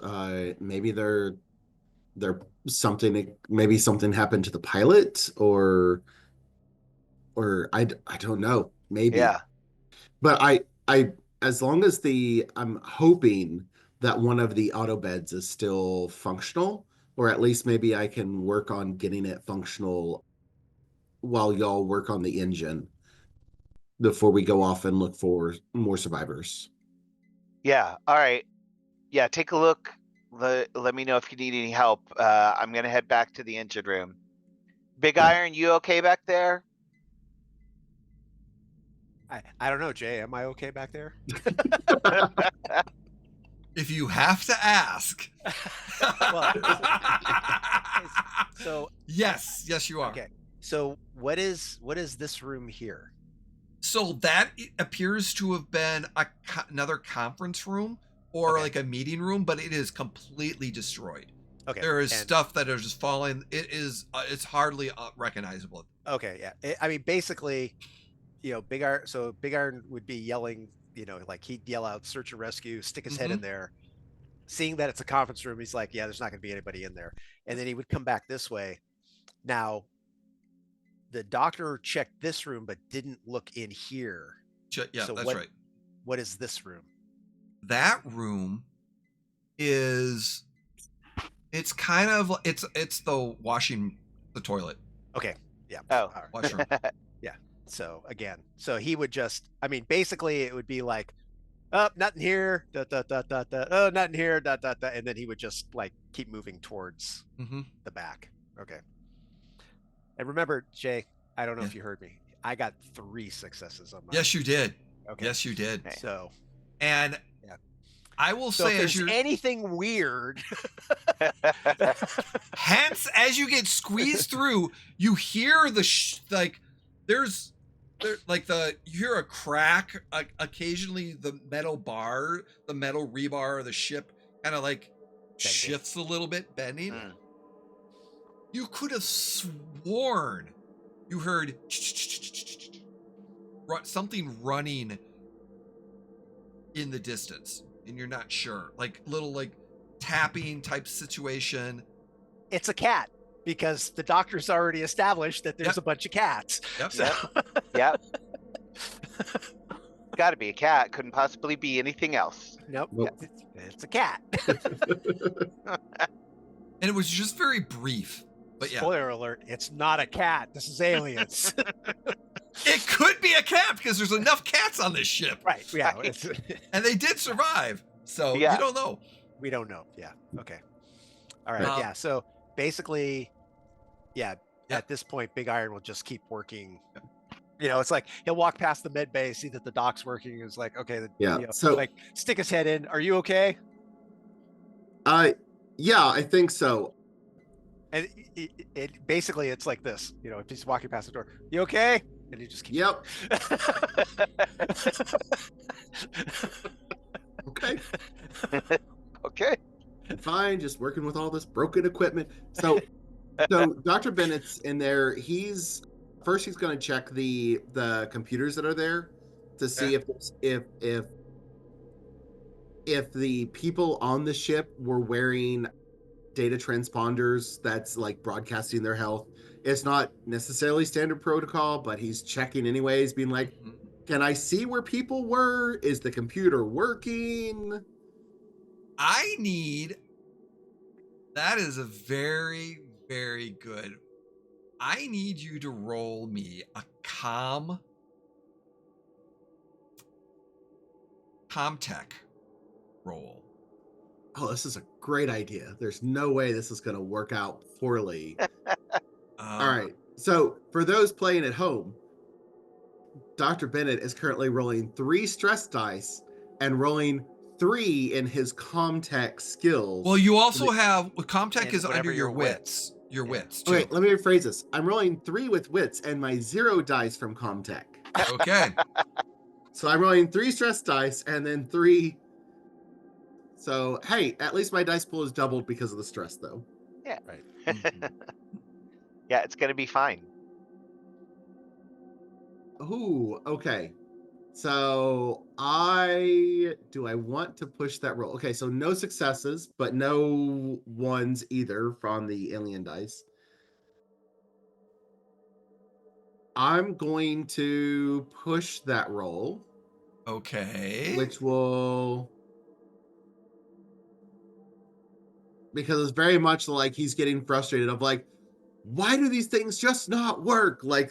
maybe they're something, maybe something happened to the pilot, or I don't know, maybe. Yeah. But I as long as I'm hoping that one of the auto beds is still functional, or at least maybe I can work on getting it functional while y'all work on the engine before we go off and look for more survivors. Yeah. All right. Yeah. Take a look. Let me know if you need any help. I'm gonna head back to the engine room. Big Yeah. Iron, you okay back there? I don't know, Jay. Am I okay back there? If you have to ask. So yes, you are. okay. So what is this room here? So that appears to have been another conference room or Okay. like a meeting room, but it is completely destroyed. Okay. There is stuff that is just falling. It is it's hardly recognizable. Okay, yeah. I mean, basically, Big Iron would be yelling, like he'd yell out search and rescue, stick his head in there. Seeing that it's a conference room, he's like, yeah, there's not going to be anybody in there. And then he would come back this way. Now, the doctor checked this room but didn't look in here. Yeah, So that's right. What is this room? That room is it's kind of it's the toilet. Okay. Yeah. Oh. Washroom. Yeah. So again, he would just, I mean, basically it would be like, oh, nothing here, oh, nothing here, and then he would just like keep moving towards the back. Okay. And remember, Jay, I don't know if you heard me. I got 3 successes on my. Yes, you did. Okay. Yes, you did. Okay. So, and yeah. I will So say, if there's anything weird, hence, as you get squeezed through, you hear you hear a crack. Occasionally, the metal rebar of the ship kind of like shifts a little bit, bending. You could have sworn you heard something running in the distance, and you're not sure, like little like tapping type situation. It's a cat, because the doctor's already established that there's a bunch of cats. Yep. So. Yep. Got to be a cat. Couldn't possibly be anything else. Nope. It's a cat. And it was just very brief. But Spoiler alert, it's not a cat. This is aliens. It could be a cat because there's enough cats on this ship. Right. Yeah. And they did survive. So you don't know. We don't know. Yeah. Okay. All right. Yeah. So basically, at this point, Big Iron will just keep working. It's like he'll walk past the med bay, see that the dock's working. It's like, okay. So like stick his head in. Are you okay? Yeah, I think so. And it basically, it's like this, if he's walking past the door, you okay? And he just keeps. Yep. Okay, Okay. fine. Just working with all this broken equipment. So Dr. Bennett's in there. He's going to check the computers that are there to see if the people on the ship were wearing data transponders that's like broadcasting their health. It's not necessarily standard protocol, but he's checking anyways, being like, Mhm. can I see where people were? Is the computer working? I need. That is a very, very good. I need you to roll me a Comtech roll. Oh, this is a great idea. There's no way this is going to work out poorly. All right. So for those playing at home, Dr. Bennett is currently rolling 3 stress dice and rolling 3 in his Comtech skills. Well, you also have Comtech And is whatever under your your wits. Your Yeah. wits too. Okay, let me rephrase this. I'm rolling 3 with wits and my 0 dice from Comtech. Okay. So I'm rolling 3 stress dice and then 3. So hey, at least my dice pool is doubled because of the stress, though. Yeah. Right. Mhm. Yeah, it's gonna be fine. Ooh, okay. So I want to push that roll. Okay, so no successes, but no ones either from the alien dice. I'm going to push that roll, Okay. which will, because it's very much like he's getting frustrated of like, why do these things just not work? Like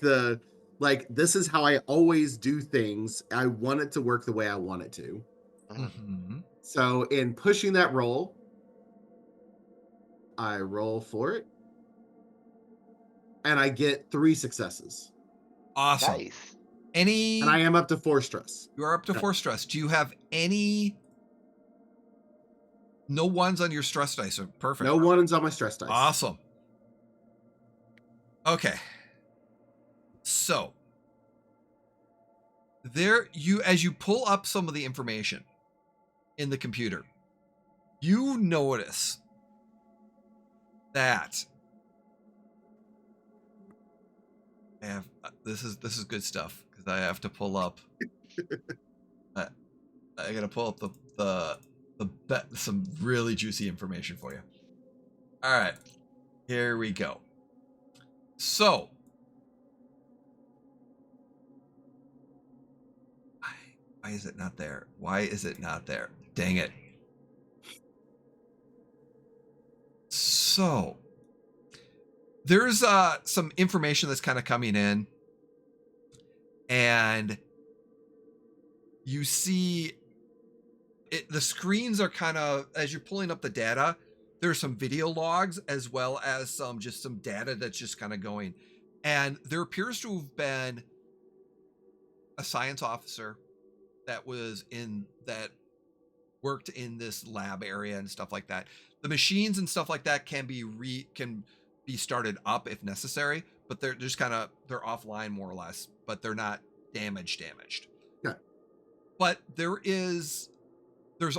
this is how I always do things. I want it to work the way I want it to. Mhm. Mm-hmm. So in pushing that roll, I roll for it and I get 3 successes. Awesome. Nice. Any? And I am up to 4 stress. You are up to 4 stress. Do you have any? No ones on your stress dice. Perfect. No ones on my stress dice. Awesome. Okay. So there as you pull up some of the information in the computer, you notice that I have this is good stuff because I have to pull up I gotta pull up some really juicy information for you. All right, here we go. So why is it not there? Why is it not there? Dang it. So there's some information that's kind of coming in, and you see the screens are kind of, as you're pulling up the data, there's some video logs as well as some data that's just kind of going. And there appears to have been a science officer that worked in this lab area and stuff like that. The machines and stuff like that can be started up if necessary, but they're just they're offline more or less, but they're not damaged. Yeah. But there's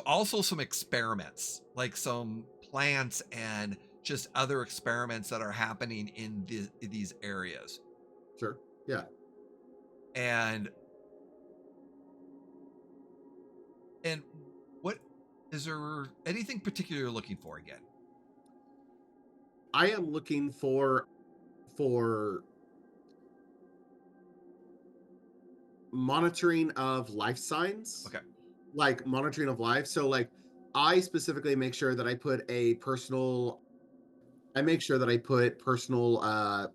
also some experiments, like some plants and just other experiments that are happening in these areas. Sure. Yeah. And what is there anything particular you're looking for again? I am looking for monitoring of life signs. Okay. Like monitoring of life. So like I specifically make sure that I put personal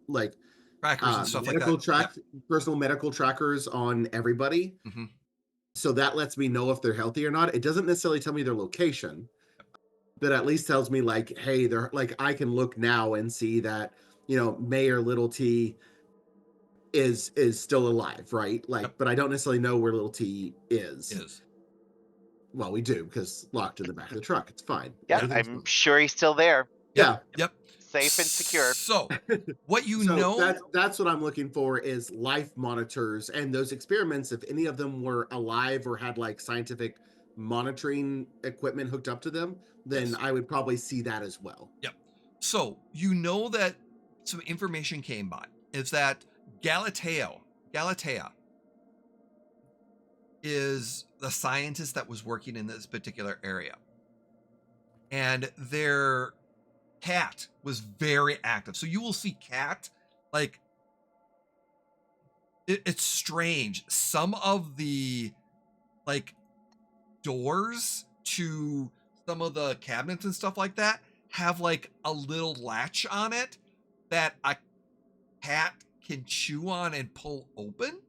like Trackers and stuff like that. personal medical trackers on everybody. Mm-hmm. So that lets me know if they're healthy or not. It doesn't necessarily tell me their location, but at least tells me like, hey, they're like, I can look now and see that, May or Little T is still alive, right? Like, Yep. but I don't necessarily know where Little T is. Is. Well, we do because locked in the back of the truck. It's fine. Yeah, Everything's I'm fine. sure he's still there. Yep. Yeah. Yep. Safe and secure. So what that's what I'm looking for is life monitors and those experiments. If any of them were alive or had like scientific monitoring equipment hooked up to them, then Yes. I would probably see that as well. Yep. So you know that some information came by. Is that Galatea is the scientist that was working in this particular area. And their cat was very active. So you will see cat, like, it's strange. Some of the, like, doors to some of the cabinets and stuff like that have, like, a little latch on it that a cat can chew on and pull open.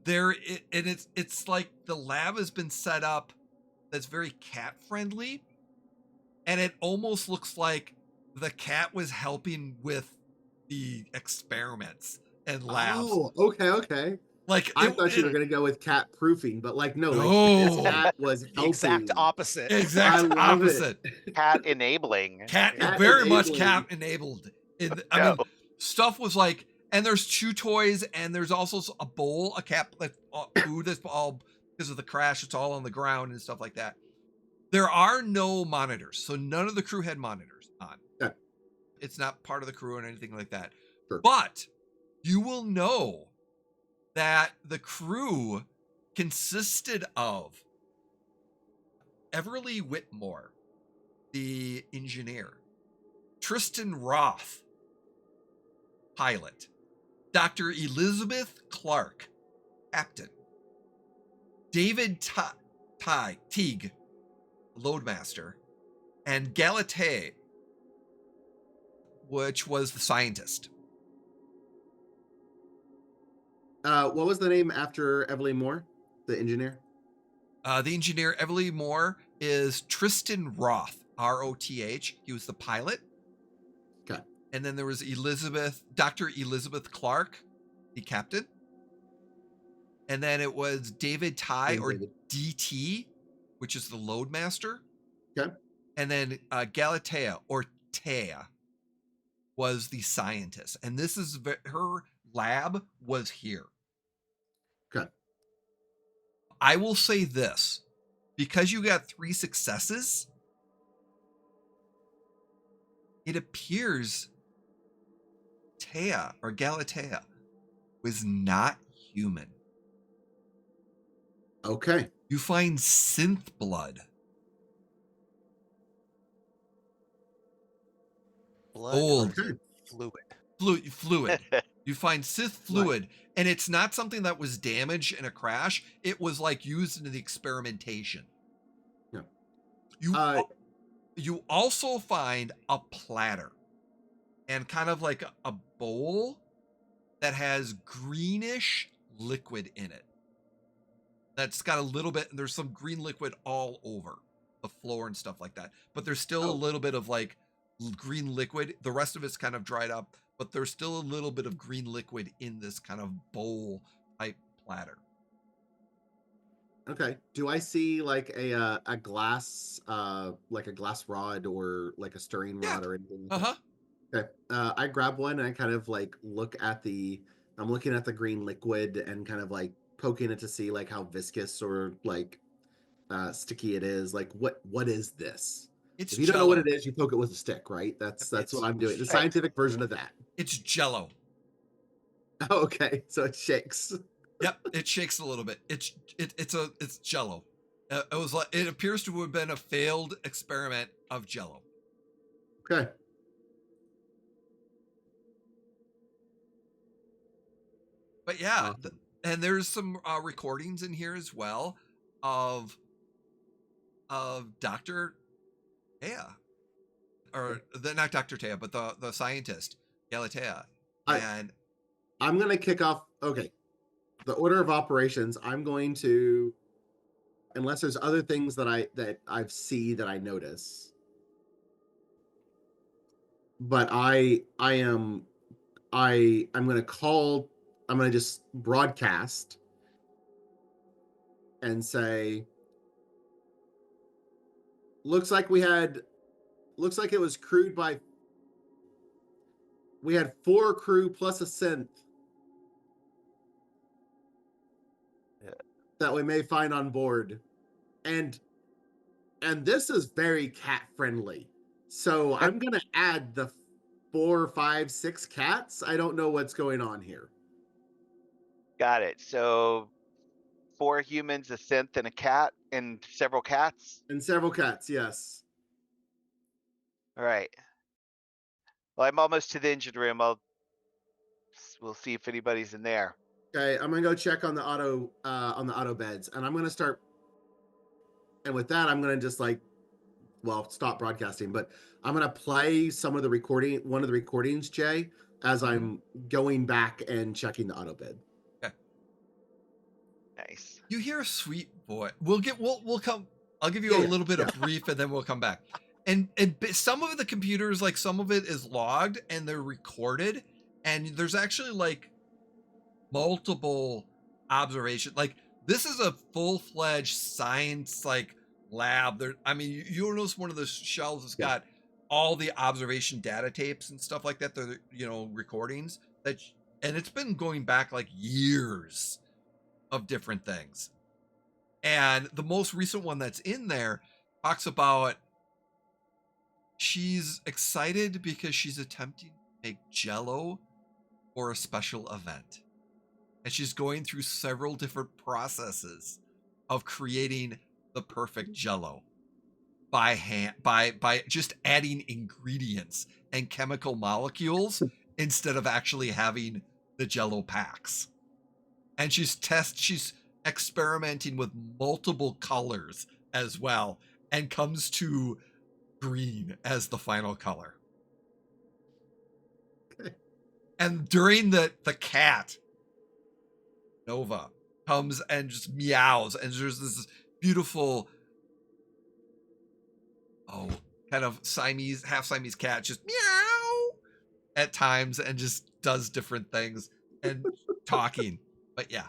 It's like the lab has been set up that's very cat friendly, and it almost looks like the cat was helping with the experiments and labs. Oh, okay. Like I thought you were gonna go with cat proofing, but like no, like this No. cat was The exact helping. opposite. I exact love opposite. Cat enabling. Cat Cat very much enabling. cat enabled. I No. mean, stuff was like, and there's chew toys, and there's also a bowl, a cat, like food that's all because of the crash. It's all on the ground and stuff like that. There are no monitors, so none of the crew had monitors on. Okay. It's not part of the crew or anything like that. Sure. But you will know that the crew consisted of Everly Whitmore, the engineer, Tristan Roth, pilot, Dr. Elizabeth Clark, captain, David Teague, loadmaster, and Galatea, which was the scientist. What was the name after Everly Moore, the engineer? The engineer, Everly Moore, is Tristan Roth, Roth. He was the pilot. Okay. And then there was Dr. Elizabeth Clark, the captain. And then it was David Ty, or David. DT, which is the loadmaster. Okay. And then Galatea, or Tea, was the scientist. And this is her lab was here. Okay. I will say this, because you got 3 successes, it appears Tea, or Galatea, was not human. Okay. You find synth blood. Blood Old. or fluid. Fluid. You find synth fluid, and it's not something that was damaged in a crash. It was like used in the experimentation. Yeah. You also find a platter and kind of like a bowl that has greenish liquid in it. That's got a little bit, and there's some green liquid all over the floor and stuff like that. But there's still a little bit of like green liquid. The rest of it's kind of dried up, but there's still a little bit of green liquid in this kind of bowl type platter. Okay. Do I see like a glass like a glass rod or like a stirring rod or anything? Like Uh-huh. that? Okay. I grab one and I kind of like I'm looking at the green liquid and kind of like poking it to see like how viscous or like sticky it is. Like what is this? It's If you don't know what Jell-O. it is, you poke it with a stick, right? That's what I'm doing. The Right. scientific version of that. It's Jell-O. Oh, okay. So it shakes. Yep, it shakes a little bit. It's Jell-O. It appears to have been a failed experiment of Jell-O. Okay. But yeah, Awesome. and there's some recordings in here as well of Dr. Tea, or not Dr. Tea, but the scientist Galatea. And I'm gonna kick off. Okay, the order of operations. I'm going to, unless there's other things that I notice. But I'm gonna just broadcast and say, looks like it was crewed by, we had 4 crew plus a synth. that we may find on board. And this is very cat friendly. So Okay. I'm gonna add the 4, 5, 6 cats. I don't know what's going on here. Got it. So 4 humans, a synth, and a cat, and several cats. And several cats, yes. All right. Well, I'm almost to the engine room. We'll see if anybody's in there. Okay, I'm gonna go check on the auto beds, and I'm gonna start. And with that, I'm gonna just stop broadcasting. But I'm gonna play one of the recordings, Jay, as I'm going back and checking the auto bed. Okay. Nice. You hear a sweet voice. We'll come. I'll give you a little bit of brief, and then we'll come back. And some of the computers, like some of it is logged and they're recorded, and there's actually like multiple observations. Like this is a full-fledged science lab. There, I mean, you'll notice one of the shelves has got all the observation data tapes and stuff like that. They're recordings and it's been going back like years of different things. And the most recent one that's in there talks about she's excited because she's attempting to make Jell-O for a special event. And she's going through several different processes of creating the perfect Jell-O by hand, by just adding ingredients and chemical molecules instead of actually having the Jell-O packs. And she's experimenting with multiple colors as well, and comes to green as the final color. Okay. And during the cat Nova comes and just meows, and there's this beautiful kind of half Siamese cat just meow at times and just does different things and talking. But yeah.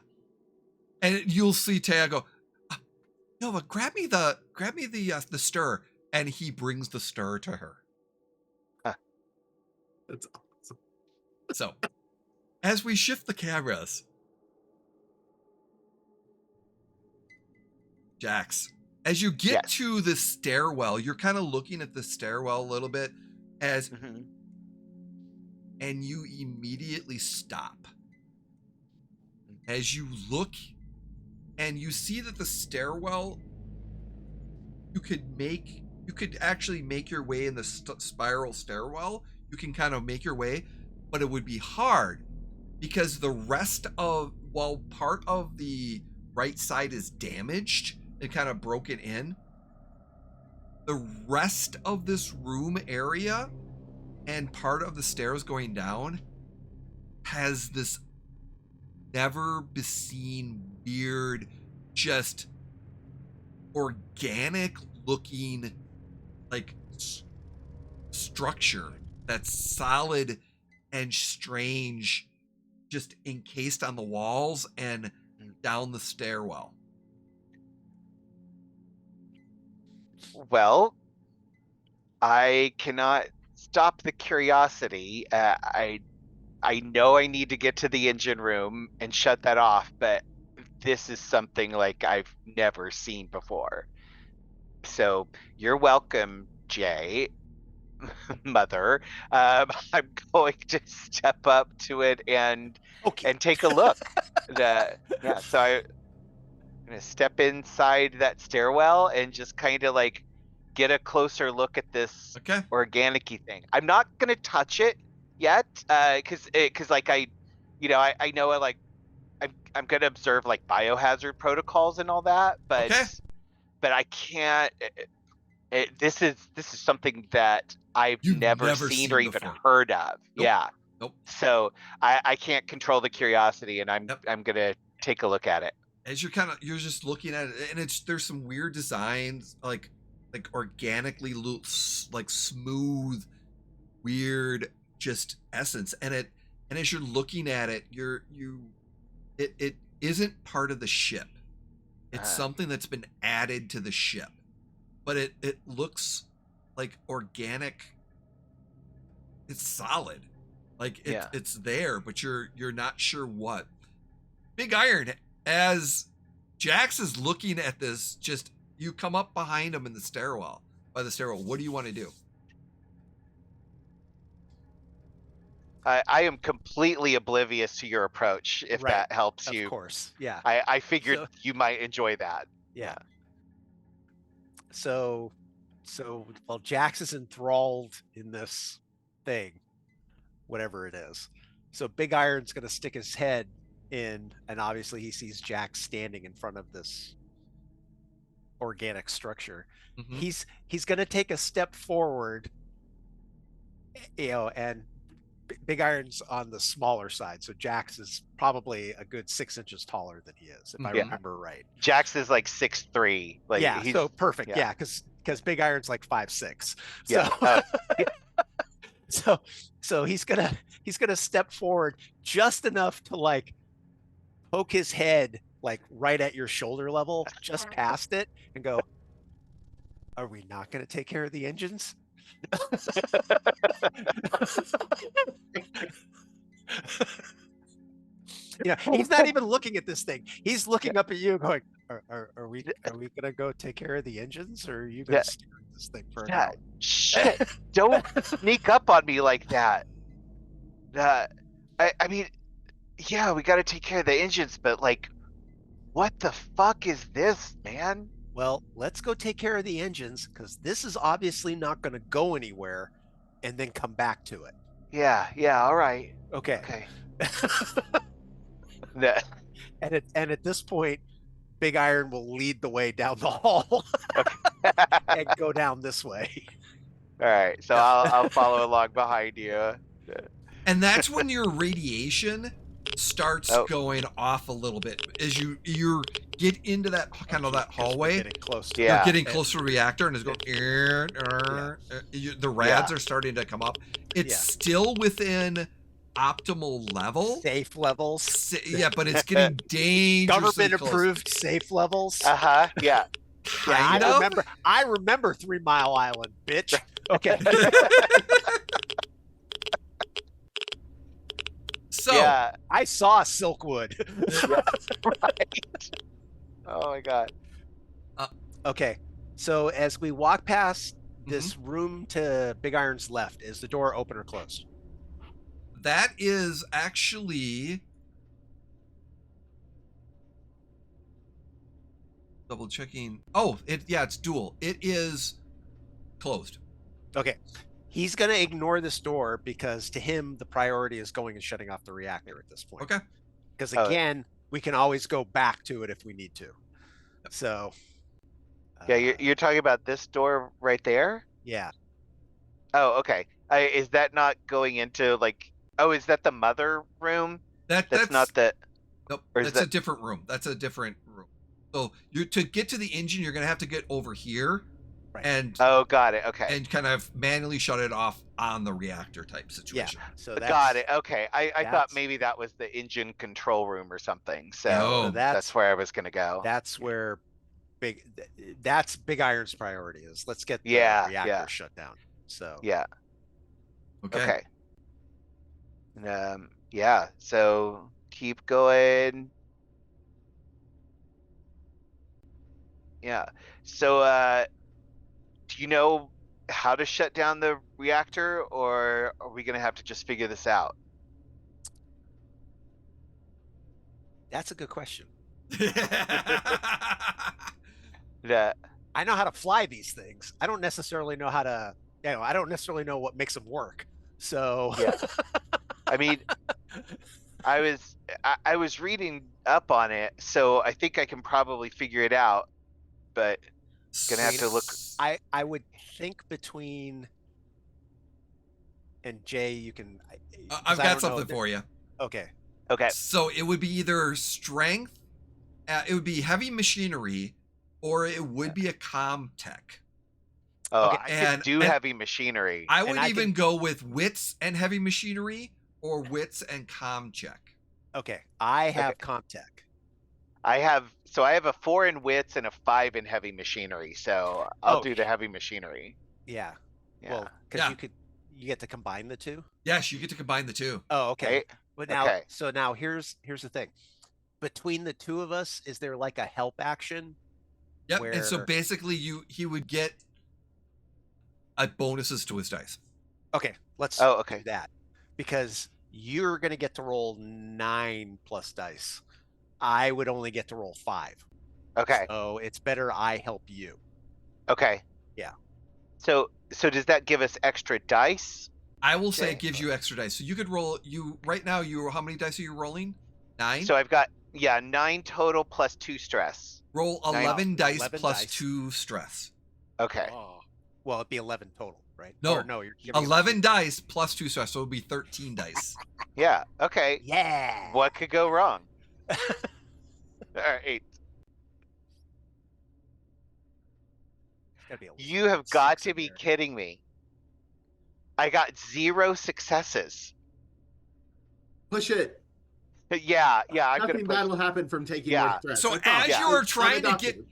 And you'll see Taya go, Nova, grab me the stir, and he brings the stir to her. That's awesome. So, as we shift the cameras, Jax, as you get to the stairwell, you're kind of looking at the stairwell a little bit and you immediately stop. As you look and you see that the stairwell, you could actually make your way in the spiral stairwell. You can kind of make your way, but it would be hard because while part of the right side is damaged and kind of broken in, the rest of this room area and part of the stairs going down has this never seen weird, just organic looking structure that's solid and strange, just encased on the walls and down the stairwell. Well, I cannot stop the curiosity. I know I need to get to the engine room and shut that off, but this is something like I've never seen before. So you're welcome, Jay, mother. I'm going to step up to it and take a look. So I'm gonna step inside that stairwell and just kind of like get a closer look at this organic-y thing. I'm not gonna touch it yet, because like I know I'm gonna observe like biohazard protocols and all that, but I can't. This is something that You've never seen or even before. heard of. Nope. Yeah. Nope. So I can't control the curiosity, and I'm gonna take a look at it. As you're just looking at it, and there's some weird designs, like organically like smooth, weird, just essence, and as you're looking at it, it isn't part of the ship. It's something that's been added to the ship, but it looks like organic. It's solid, like it's there, but you're not sure what. Big Iron, as Jax is looking at this. Just you come up behind him in the stairwell. By the stairwell, what do you want to do? I am completely oblivious to your approach. If Right, that helps of you, course. Yeah. I figured So- you might enjoy that. Yeah. So while Jax is enthralled in this thing, whatever it is. So Big Iron's gonna stick his head in, and obviously he sees Jax standing in front of this organic structure. Mhm. He's gonna take a step forward, and Big Iron's on the smaller side, so Jax is probably a good 6 inches taller than he is, if I Yeah. remember right. Jax is like 6'3". Like Yeah, he's so perfect. yeah. Yeah, because Big Iron's like 5'6". Yeah. So he's gonna step forward just enough to like poke his head like right at your shoulder level, just past it, and go, "Are we not gonna take care of the engines?" Yeah, he's not even looking at this thing. He's looking up at you, going, "Are we gonna go take care of the engines, or are you gonna Yeah. steer this thing for an Yeah. hour?" Shit! Don't sneak up on me like that. I mean, yeah, we got to take care of the engines, but like, what the fuck is this, man? Well, let's go take care of the engines, because this is obviously not going to go anywhere, and then come back to it. Yeah. All right. Okay. Okay. Yeah. And at this point, Big Iron will lead the way down the hall and go down this way. All right. So I'll follow along behind you. And that's when your radiation starts Oh. going off a little bit as you get into that kind of that Because we're hallway. getting close to Yeah. You're getting closer to the reactor, and it's going. The rads are starting to come up. It's still within optimal level. safe levels. Yeah, but it's getting dangerously Government approved safe levels. Yeah. Yeah, Kind of. I remember 3 Mile Island, bitch. Okay. So Yeah. I saw Silkwood. Right. Oh my god. Okay. So as we walk past this Mm-hmm. room to Big Iron's left, is the door open or closed? that is actually double checking. Oh, it's dual. It is closed. Okay. He's going to ignore this door because to him, the priority is going and shutting off the reactor at this point. Okay. Because Oh. again, we can always go back to it if we need to. So. Yeah, you're talking about this door right there? Yeah. Oh, okay. Is that not going into like? Oh, is that the mother room? That's not the. Nope. or is That's a that- different room. That's a different room. So you to get to the engine, you're gonna have to get over here, Right. and Oh, got it. Okay. and kind of manually shut it off on the reactor type Yeah. situation. So that's, Got it. Okay. I thought that's- maybe that was the engine control room or something. So No. that's where I was gonna go. That's where that's Big Iron's priority is. Let's get the Yeah, reactor yeah. shut down. So. Yeah. Okay. Okay. Yeah. So keep going. Yeah. So do you know how to shut down the reactor, or are we gonna have to just figure this out? That's a good question. Yeah. I know how to fly these things. I don't necessarily know how to, I don't necessarily know what makes them work. So. Yeah. I mean, I was reading up on it, so I think I can probably figure it out, but gonna have to look. I would think between, and Jay, you can. I've got something for you. Okay. Okay. So it would be either strength, it would be heavy machinery, or it would be a comm tech. Oh, Okay, I and- could do and- heavy machinery. I would I even go with wits and heavy machinery, or wits and comm check. Okay. I have Comtech. I have a 4 in wits and a 5 in heavy machinery, so I'll Oh, do the heavy machinery. Yeah. Yeah. Well, because Yeah. you get to combine the two. Yes, you get to combine the two. Oh, okay. Right? But now, Okay. so now here's the thing. between the two of us, is there like a help action? Yep. And so Where- basically he would get bonuses to his dice. Okay, let's Oh, do okay. that. Because you're going to get to roll 9 plus dice. I would only get to roll 5. Okay. So it's better I help you. Okay. Yeah. So does that give us extra dice? I will say Okay. it gives you extra dice. So you could roll right now how many dice are you rolling? 9? So I've got 9 total plus 2 stress. Roll 9. 11 dice 11 plus dice. 2 stress. Okay. Oh. Well, it'd be 11 total, right? No, Or no, you're giving 11 us- dice plus 2 stress, so it'll be 13 dice. Yeah. Okay. Yeah. What could go wrong? All right. Gotta be a You have 6 got in to be there. kidding me. I got 0 successes. Push it. Yeah, I'm gonna Nothing push. bad will happen from taking Yeah. more stress. So I promise. as Yeah. you're It's trying to unadopted. get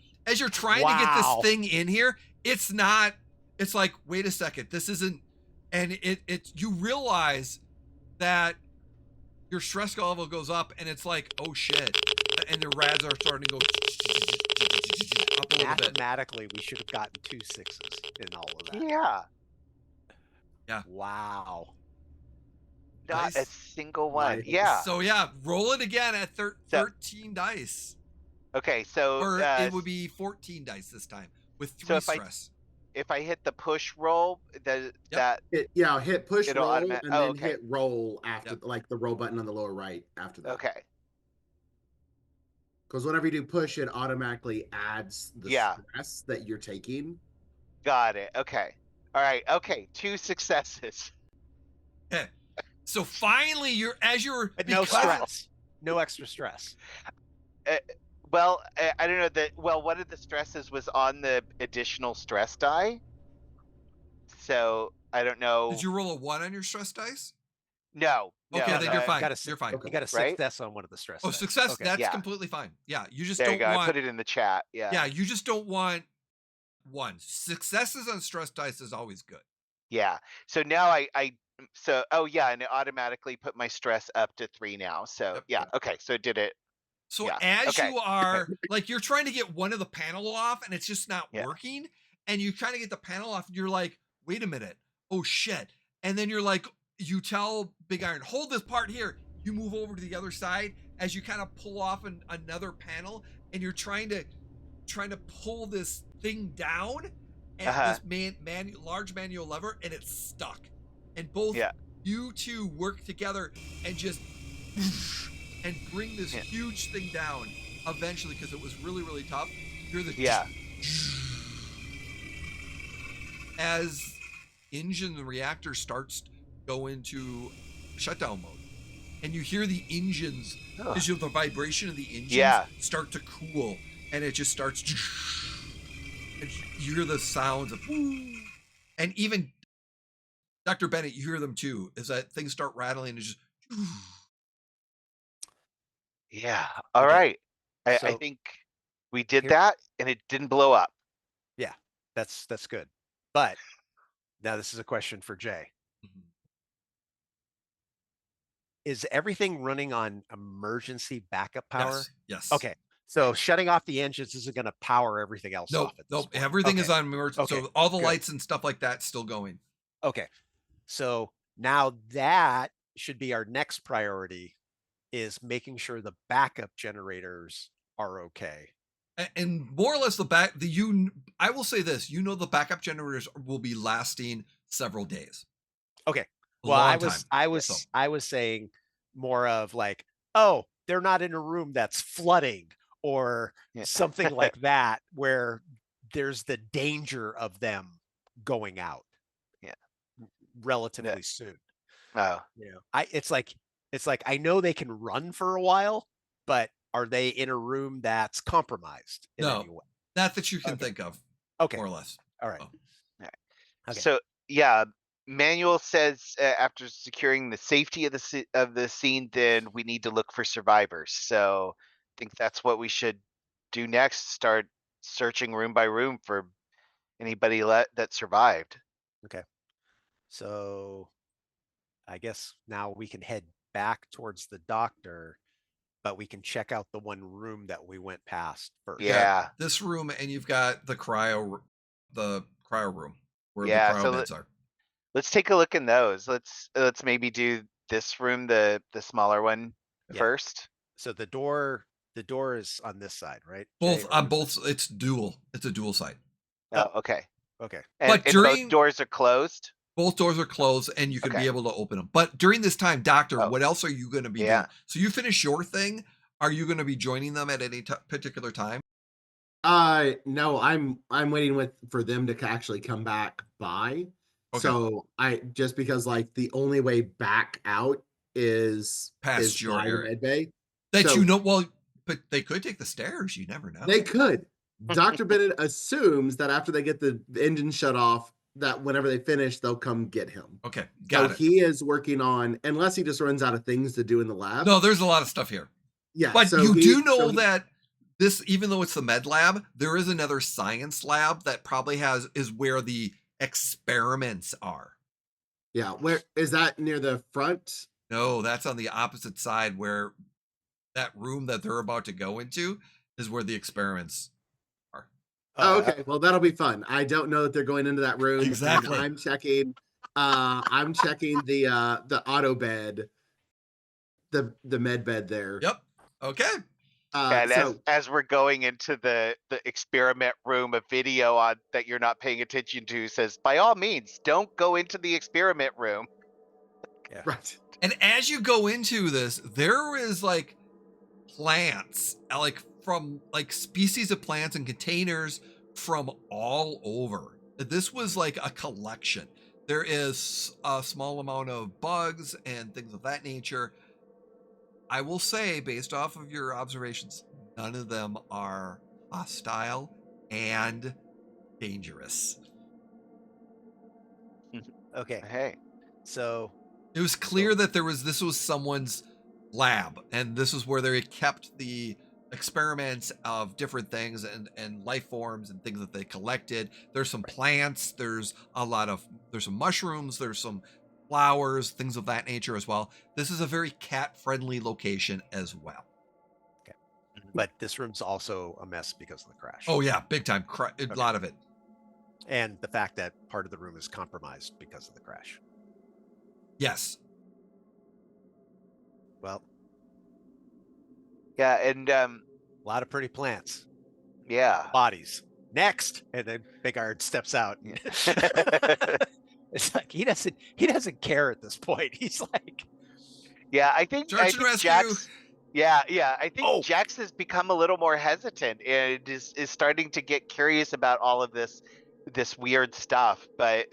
this Wow. thing in here, it's not. It's like, wait a second, this isn't. And you realize that your stress level goes up, and it's like, oh shit, and the rads are starting to go up a little bit. Mathematically, we should have gotten 2 6s in all of that. Yeah. Wow. Not a Nice. single one. Nice. Yeah. So yeah, roll it again at 13 dice, Okay. So or it would be 14 dice this time with 3 if I- stress. if I hit the push roll, that Hit push It'll roll automatic- and oh, then okay. hit roll after, Yep. like the roll button on the lower right after that. okay. Because whenever you do push, it automatically adds the Yeah. stress that you're taking. Got it. Okay. All right. Okay. 2 successes. Okay. So finally, But no because- stress. No extra stress. Well, I don't know that. Well, one of the stresses was on the additional stress die. So I don't know. Did you roll a 1 on your stress dice? No. Okay, no, then no, you're fine. You got You're fine. Okay. You got a Right? success on one of the stress. Oh, dice. success. Okay. That's Yeah. completely fine. Yeah, you just There don't you go. I want. put it in the chat. Yeah. Yeah, you just don't want 1. Successes on stress dice is always good. Yeah. So now and it automatically put my stress up to 3 now. So Yep. yeah. Okay. So it did it. So Yeah, as okay, you are like you're trying to get one of the panel off and it's just not Yeah. working, and you trying to get the panel off and you're like, wait a minute, oh shit. And then you're like, you tell Big Iron, hold this part here. You move over to the other side as you kind of pull off another panel, and you're trying to pull this thing down and this large manual lever, and it's stuck. And both you two work together and just and bring this huge thing down eventually, because it was really, really tough. You're the as engine the reactor starts to go into shutdown mode, and you hear the engines because the vibration of the engines start to cool, and it just starts and you hear the sounds of and even Dr. Bennett, you hear them too, as that things start rattling and just Yeah. All right. I think we did that, and it didn't blow up. Yeah, that's good. But now this is a question for Jay. Mhm. Is everything running on emergency backup power? Yes. Okay. So shutting off the engines isn't going to power everything else off. Nope. Everything is on emergency. Okay, So all the good. lights and stuff like that still going. Okay. So now that should be our next priority, is making sure the backup generators are okay. And more or less I will say this, the backup generators will be lasting several days. Okay. A Well, long time. I was saying more of like, oh, they're not in a room that's flooding or something like that, where there's the danger of them going out relatively soon. Oh. It's like I know they can run for a while, but are they in a room that's compromised in any way? Not that you can think of. Okay. More or less. All right. Okay. So yeah, manual says after securing the safety of the scene, then we need to look for survivors. So I think that's what we should do next. Start searching room by room for anybody that survived. Okay. So I guess now we can head back towards the doctor but we can check out the one room that we went past first. Yeah. This room, and you've got the cryo room where Yeah, the cryo so beds are. Let's take a look in those. Let's maybe do this room, the smaller one Yeah. first. So the door is on this side, right? Both Jay, or on was both. It's dual. It's a dual side. Oh, okay. it- Okay. And, But and during- both doors are closed. Both doors are closed, and you can be Okay. able to open them. But during this time, Doctor, Oh. what else are you going to be Yeah. doing? So you finish your thing. Are you going to be joining them at any particular time? No, I'm waiting for them to actually come back by. Okay. So just because like the only way back out is Past your by the area. med bay. That So you know, well, but they could take the stairs. You never know. they could. Dr. Bennett assumes that after they get the engine shut off, that whenever they finish, they'll come get him. Okay, So got it. he is working on, unless he just runs out of things to do in the lab. No, there's a lot of stuff here. Yeah, But so you he- do know so he- that this, even though it's the med lab, there is another science lab that probably is where the experiments are. Yeah, where is that, near the front? No, that's on the opposite side, where that room that they're about to go into is where the experiments are. Oh, okay. Well, that'll be fun. I don't know that they're going into that room. and Exactly. I'm checking the auto bed, the med bed there. Yep. Okay. And So as we're going into the experiment room, a video on that you're not paying attention to says, by all means, don't go into the experiment room. right. And as you go into this, there is like plants, like from like species of plants and containers from all over. This was like a collection. There is a small amount of bugs and things of that nature. I will say, based off of your observations, none of them are hostile and dangerous. Okay. Hey. So It was clear that this was someone's lab, and this is where they kept the experiments of different things and life forms and things that they collected. There's some plants, there's some mushrooms, there's some flowers, things of that nature as well. This is a very cat-friendly location as well. but this room's also a mess because of the crash. Oh yeah, big time. A lot of it. And the fact that part of the room is compromised because of the crash. Yes. Well, Yeah, and a lot of pretty plants, yeah. bodies. Next, and then Big Iron steps out. And it's like he doesn't care at this point. He's like, Yeah, I think Search and rescue. Jax. Yeah, I think Oh. Jax has become a little more hesitant and is starting to get curious about all of this weird stuff. But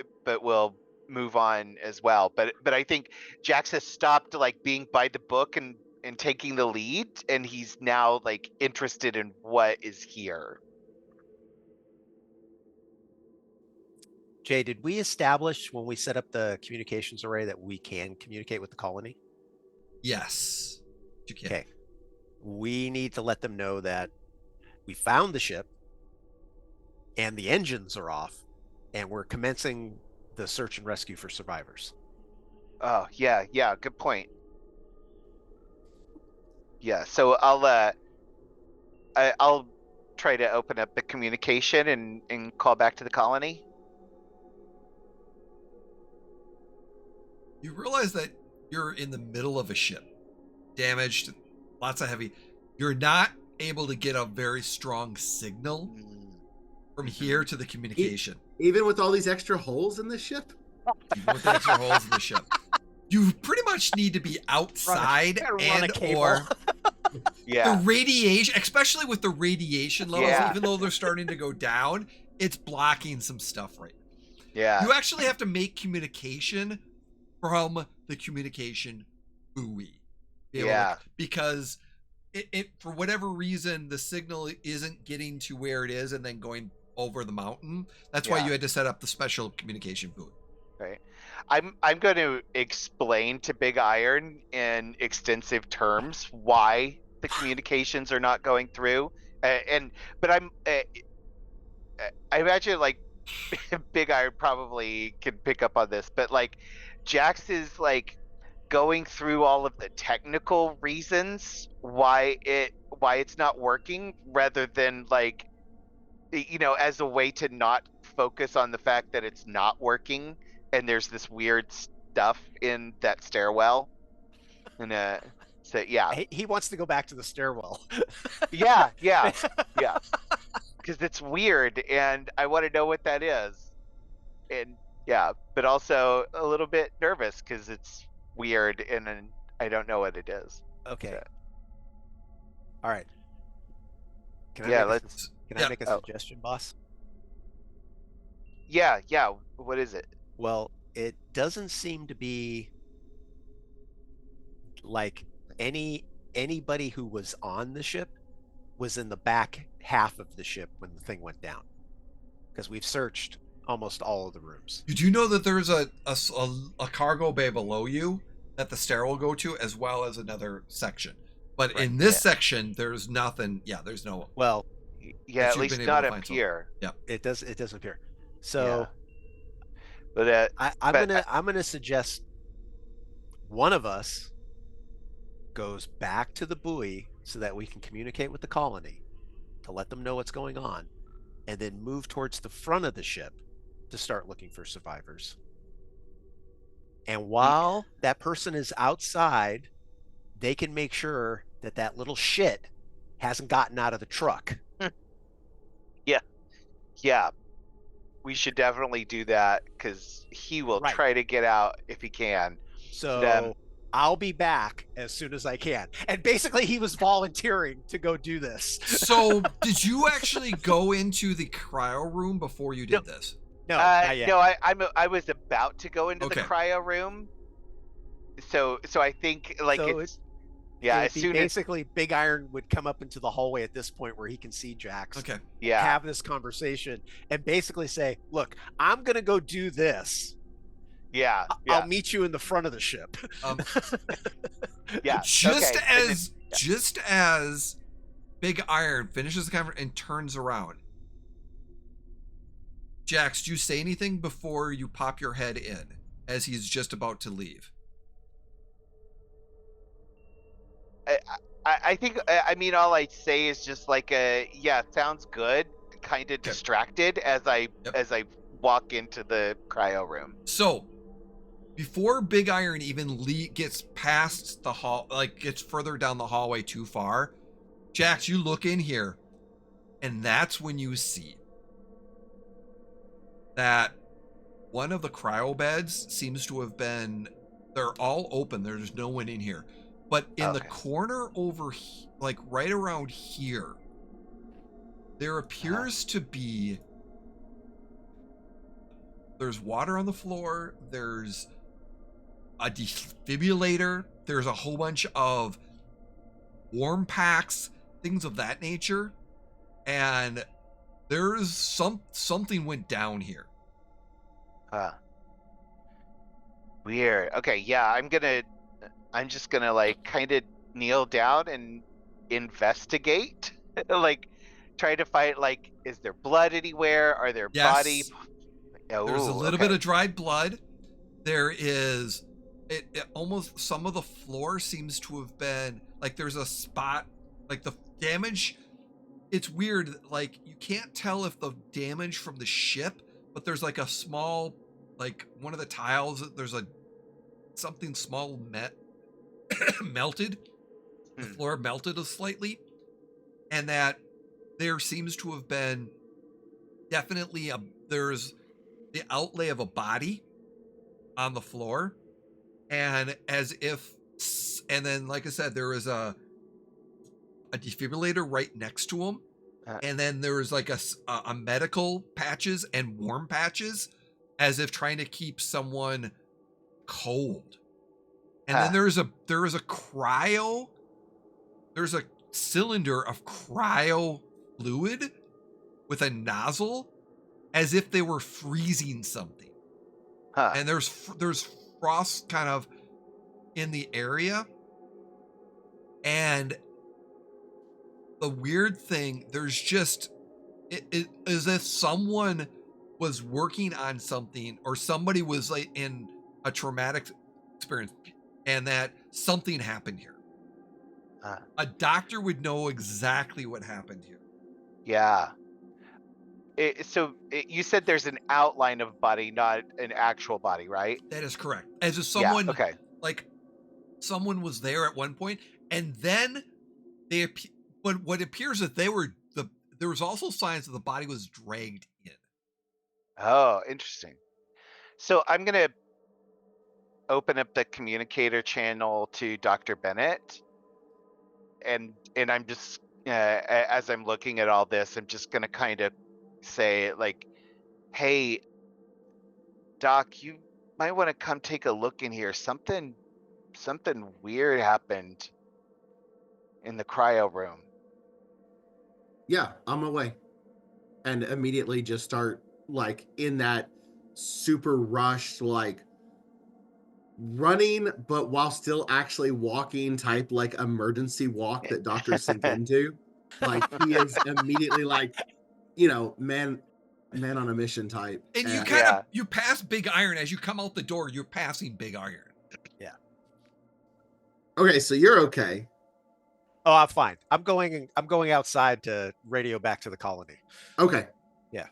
we'll move on as well. But I think Jax has stopped like being by the book and taking the lead, and he's now like interested in what is here. Jay, did we establish when we set up the communications array that we can communicate with the colony? Yes. You can. Okay. We need to let them know that we found the ship and the engines are off and we're commencing the search and rescue for survivors. Oh, yeah, good point. Yeah, so I'll try to open up the communication and call back to the colony. You realize that you're in the middle of a ship, damaged, lots of heavy. You're not able to get a very strong signal from here to the communication. Even with all these extra holes in the ship? Even with the extra holes in the ship. You pretty much need to be outside Run a cable. or Yeah. the radiation, especially with the radiation levels, Yeah. even though they're starting to go down, it's blocking some stuff right now. Yeah. You actually have to make communication from the communication buoy. Yeah. Because it for whatever reason, the signal isn't getting to where it is and then going over the mountain. That's why Yeah. you had to set up the special communication buoy. Right. I'm going to explain to Big Iron in extensive terms why the communications are not going through. But I imagine like Big Iron probably can pick up on this, but like Jax is like going through all of the technical reasons why it's not working, rather than like, as a way to not focus on the fact that it's not working and there's this weird stuff in that stairwell. And so yeah. He wants to go back to the stairwell. Yeah, because it's weird and I want to know what that is. And yeah, but also a little bit nervous because it's weird and I don't know what it is. Okay. So, All right. Can yeah, I make a suggestion, boss? Yeah. What is it? Well, it doesn't seem to be like anybody who was on the ship was in the back half of the ship when the thing went down, because we've searched almost all of the rooms. Did you know that there's a cargo bay below you that the stair will go to, as well as another section? But Right, in this section, there's nothing. Yeah, there's no. Well, Yeah, that at you've least been able not to up find here. Yeah, it does appear. So But I'm gonna suggest one of us goes back to the buoy so that we can communicate with the colony to let them know what's going on, and then move towards the front of the ship to start looking for survivors. And while that person is outside, they can make sure that that little shit hasn't gotten out of the truck. yeah, we should definitely do that because he will Right. try to get out if he can. So I'll be back as soon as I can. And basically he was volunteering to go do this. So did you actually go into the cryo room before you did this? No, not yet. No, I was about to go into the Okay. cryo room. So I think like So it's yeah, as soon as basically Big Iron would come up into the hallway at this point where he can see Jax. Okay. yeah. Have this conversation and basically say, look, I'm gonna go do this. Yeah. I'll meet you in the front of the ship. Yeah. Just okay. just as Big Iron finishes the conversation and turns around, Jax, do you say anything before you pop your head in as he's just about to leave? I think I mean all I say is just like yeah, sounds good, kind of distracted as I walk into the cryo room. So before Big Iron even gets past the hall, like gets further down the hallway too far, Jax, you look in here, and that's when you see that one of the cryo beds seems to have been, they're all open, there's no one in here, but in the corner over like right around here, there appears to be, there's water on the floor, there's a defibrillator, there's a whole bunch of warm packs, things of that nature, and there's something went down here. Weird. Okay, yeah, I'm just gonna like kind of kneel down and investigate. Like try to find, like, is there blood anywhere? Are there body? There's a little bit of dried blood. There is it almost, some of the floor seems to have been like, there's a spot, like the damage, it's weird, like you can't tell if the damage from the ship, but there's like a small, like one of the tiles, there's a something small melted, the floor melted slightly, and that there seems to have been definitely there's the outlay of a body on the floor, and as if, and then like I said, there is a defibrillator right next to him, and then there was like a medical patches and warm patches, as if trying to keep someone cold. And then there's a cryo, there's a cylinder of cryo fluid with a nozzle, as if they were freezing something. And there's frost kind of in the area. And the weird thing, there's just, it as if someone was working on something, or somebody was like in a traumatic experience. and that something happened here. A doctor would know exactly what happened here. Yeah. You said there's an outline of body, not an actual body, right? That is correct. As if Yeah, someone, okay. like, someone was there at one point, and then but what appears that there was also signs that the body was dragged in. Oh, interesting. So I'm gonna open up the communicator channel to Dr. Bennett, and I'm just as I'm looking at all this, I'm just gonna kind of say like, "Hey, Doc, you might want to come take a look in here. Something weird happened in the cryo room." Yeah, I'm away. And immediately just start like in that super rushed, like running, but while still actually walking type like emergency walk that doctors sink into. Like he is immediately like, man on a mission type. And you Yeah. you pass Big Iron as you come out the door. You're passing Big Iron. Okay, so you're okay. Oh, I'm fine. I'm going outside to radio back to the colony. Okay. Yeah.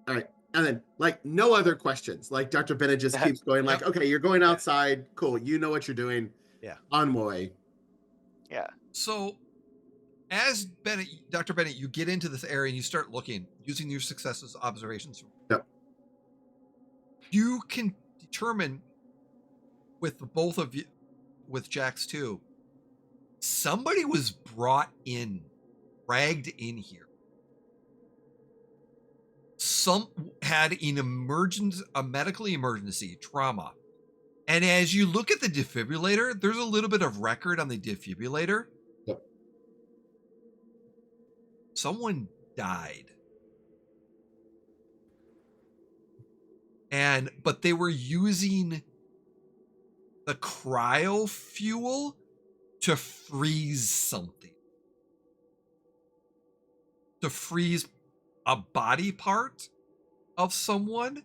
All right. And then like no other questions. Like Dr. Bennett just keeps going like, Yep. okay, you're going outside. Cool. You know what you're doing. Yeah. On my way. Yeah. So, as Dr. Bennett, you get into this area and you start looking using your successes observations. Yep. You can determine with the both of you, with Jax too, somebody was dragged in here. Some had a medical emergency, trauma. And as you look at the defibrillator, there's a little bit of record on the defibrillator. Yep. Someone died. But they were using the cryo fuel to freeze something. To freeze a body part of someone,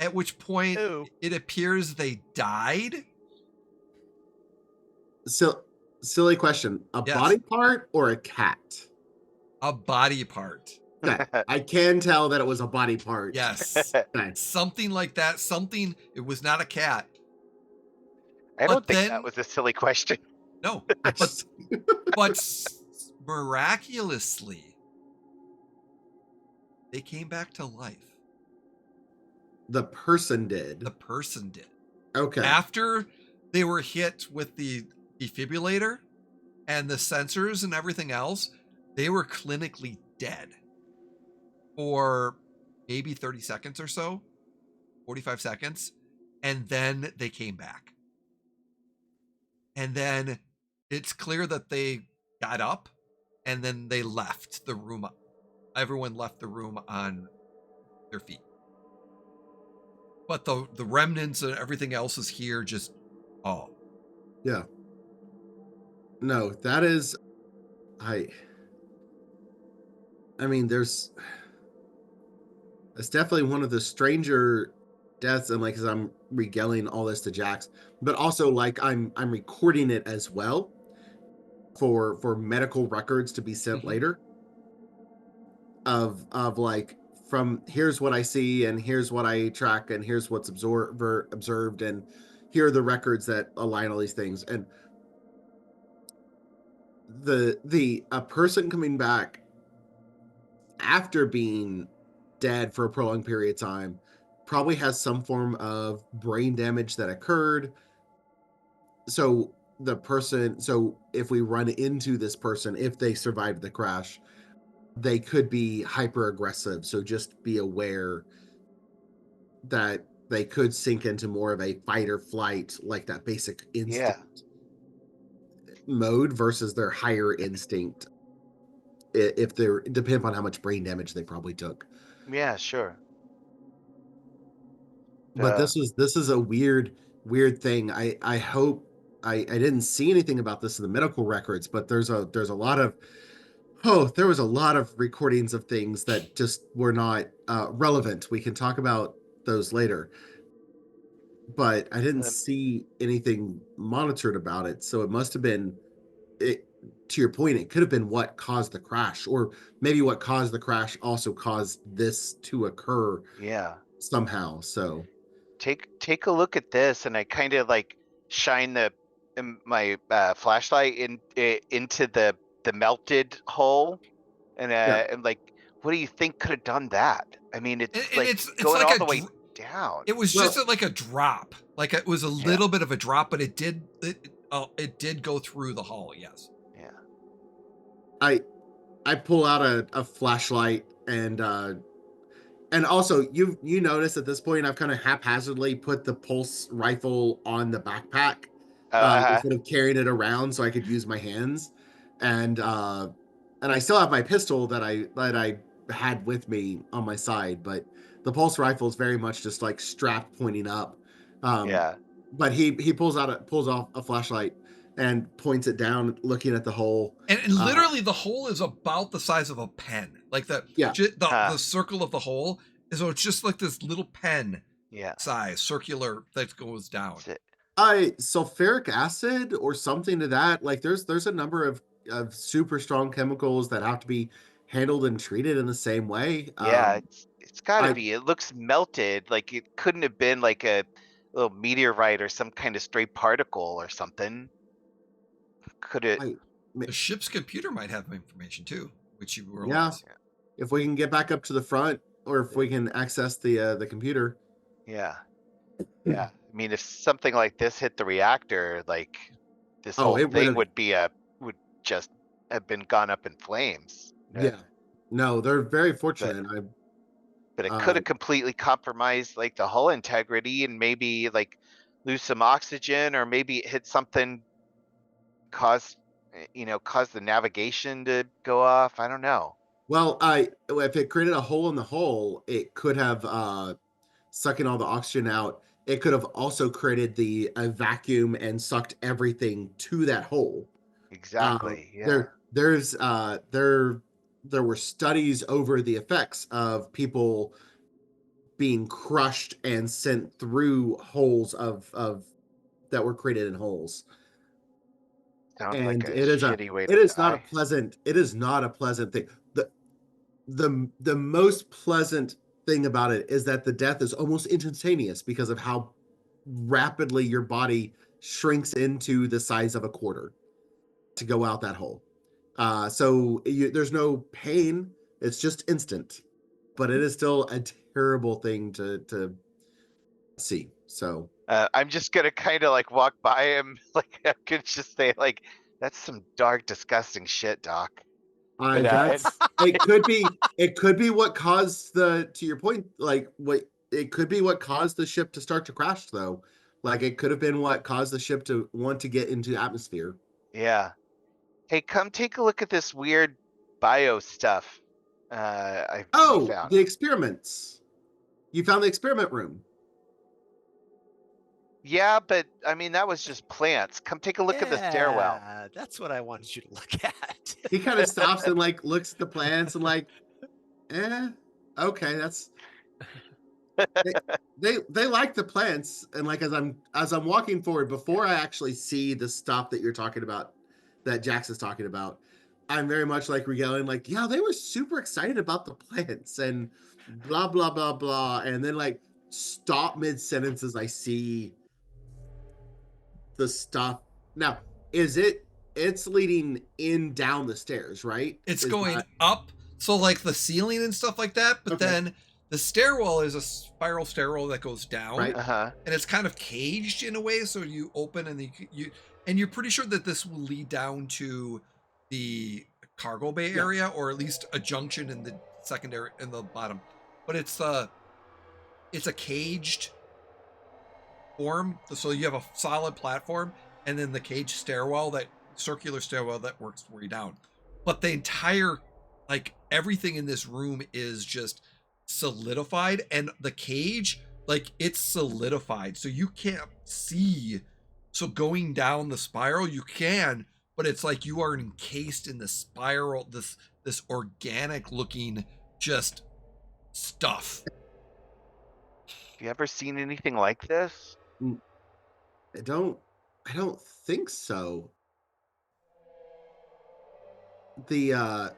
at which point it appears they died. So silly question. A Yes. body part or a cat? A body part. Okay. I can tell that it was a body part. Yes. Okay. Something like that. It was not a cat. I don't But think then- that was a silly question. No. But miraculously, they came back to life. The person did. The person did. Okay. After they were hit with the defibrillator and the sensors and everything else, they were clinically dead for maybe 30 seconds or so, 45 seconds, and then they came back. And then it's clear that they got up and then they left the room. Everyone left the room on their feet. But the remnants and everything else is here just, Yeah. No, that is, I mean, it's definitely one of the stranger deaths, and like, as I'm regaling all this to Jax, but also like I'm recording it as well for medical records to be sent later of like, from here's what I see and here's what I track and here's what's observed and here are the records that align all these things. And a person coming back after being dead for a prolonged period of time probably has some form of brain damage that occurred. So if we run into this person, if they survived the crash, they could be hyper aggressive. So just be aware that they could sink into more of a fight or flight, like that basic instinct mode versus their higher instinct. If they're, depending upon how much brain damage they probably took. Yeah, sure. But this is a weird thing. I hope I didn't see anything about this in the medical records, but there was a lot of recordings of things that just were not relevant. We can talk about those later. but I didn't Um, see anything monitored about it. So it must have been it. To your point, it could have been what caused the crash, or maybe what caused the crash also caused this to occur yeah. somehow. So Take a look at this, and I kind of like shine my flashlight into the melted hole, and yeah, like, what do you think could have done that? I mean, it's And like it's going like all the way down. it was just well, like a drop. Like it was a Yeah, little bit of a drop, but it did go through the hull. Yes. yeah, I I pull out a flashlight and also you notice at this point I've kind of haphazardly put the pulse rifle on the backpack uh, instead of carrying it around so I could use my hands, and uh, and I still have my pistol that I had with me on my side, but the pulse rifle is very much just like strapped pointing up. Um, yeah, but he pulls off a flashlight and points it down, looking at the hole. And Uh, literally, the hole is about the size of a pen. Like yeah, the circle of the hole is, so it's just like this little pen yeah. size circular that goes down. That's it. sulfuric acid or something to that. Like there's a number of super strong chemicals that have to be handled and treated in the same way. Yeah, it's got to I be. It looks melted. Like it couldn't have been like a little meteorite or some kind of stray particle or something. Could it? I The ship's computer might have information too, which you yeah, realize. if we can get back up to the front, or if we can access the computer. Yeah, yeah. I mean, if something like this hit the reactor, like this Oh, whole it would thing have. would just have been gone up in flames. Yeah, no, they're very But fortunate. but it could Uh, have completely compromised like the hull integrity and maybe like lose some oxygen, or maybe it hit something, caused caused the navigation to go off. I don't know. well, I if it created a hole in the hull, it could have sucking all the oxygen out. It could have also created a vacuum and sucked everything to that hole. Exactly. Yeah. There were studies over the effects of people being crushed and sent through holes of that were created in holes. Sounds like And a shitty way to it is not a die. pleasant it is not a pleasant thing. The most pleasant thing about it is that the death is almost instantaneous because of how rapidly your body shrinks into the size of a quarter to go out that hole. There's no pain. It's just instant, but it is still a terrible thing to see. So I'm just gonna kind of like walk by him, like I could just say, like, "That's some dark, disgusting shit, Doc." And, that's it could be what caused to your point, like what it could be what caused the ship to start to crash though. Like it could have been what caused the ship to want to get into the atmosphere. yeah. Hey, come take a look at this weird bio stuff. We Oh, found. the experiments. You found the experiment room. Yeah, but I mean that was just plants. Come take a look at the stairwell. Yeah, that's what I wanted you to look at. He kind of stops and like looks at the plants and like, okay, that's they, they like the plants. And like as I'm walking forward, before I actually see the stuff that you're talking about, that Jax is talking about, I'm very much like regaling, like, yeah, they were super excited about the plants and blah blah blah blah. And then like stop mid sentence as I see the stuff. Now, is it's leading in down the stairs, right? It's Is going that up, so like the ceiling and stuff like that. But okay? then the stairwell is a spiral stairwell that goes down, Right. Uh-huh. and it's kind of caged in a way. So you open and you're pretty sure that this will lead down to the cargo bay Yeah. area, or at least a junction in the secondary in the bottom. But it's a caged form, so you have a solid platform, and then the cage stairwell, that circular stairwell that works your way down. But the entire, like everything in this room is just solidified, and the cage, like it's solidified, so you can't see. So going down the spiral, you can, but it's like you are encased in the spiral, this organic looking just stuff. Have you ever seen anything like this? I don't think so. The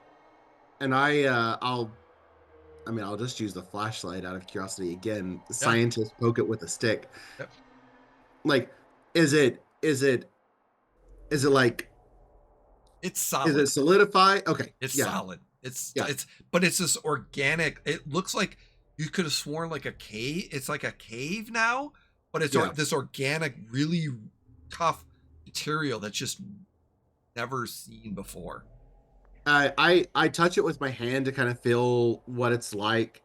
and I'll just use the flashlight out of curiosity again. The Yeah. scientists poke it with a stick. Yep. Like, is it like, It's is it solid. solidified? Okay. It's Yeah. solid. It's Yeah. but it's this organic. It looks like you could have sworn like a cave. It's like a cave now, but it's Yeah. this organic, really tough material that's just never seen before. I touch it with my hand to kind of feel what it's like.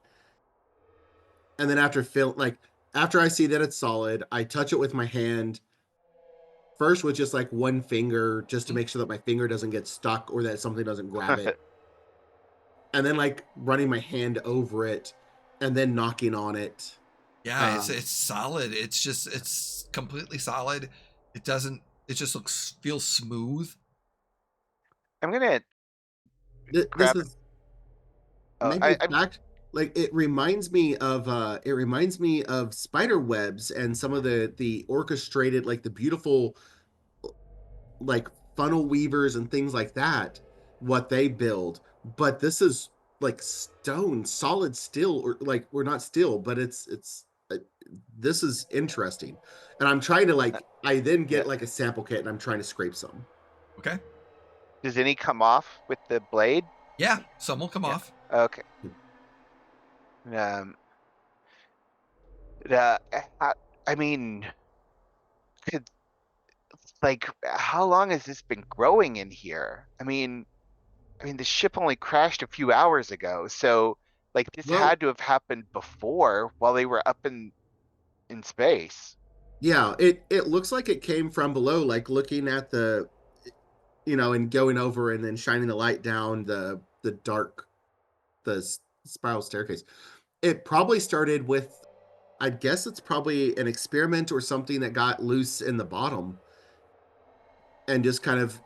And then after I see that it's solid, I touch it with my hand first with just like one finger just to Mhm. make sure that my finger doesn't get stuck or that something doesn't grab it. And then like running my hand over it and then knocking on it. Yeah, it's solid. It's completely solid. It doesn't. It just feels smooth. I'm gonna This grab. is Oh, maybe it's back, like it reminds me of spider webs and some of the orchestrated, like the beautiful, like funnel weavers and things like that, what they build. But this is like stone, solid steel, or like, we're not steel, but it's this is interesting. And I'm trying to like, I then Yeah. get like a sample kit and I'm trying to scrape some. Okay. Does any come off with the blade? Yeah, some will come Yeah. off. Okay. Um. Uh, I I mean, could like how long has this been growing in here? I mean, the ship only crashed a few hours ago, so like this Well, had to have happened before while they were up in space. yeah, it looks like it came from below, like looking at the, and going over and then shining the light down the dark, the spiral staircase. It probably started with, I guess it's probably an experiment or something that got loose in the bottom and just kind of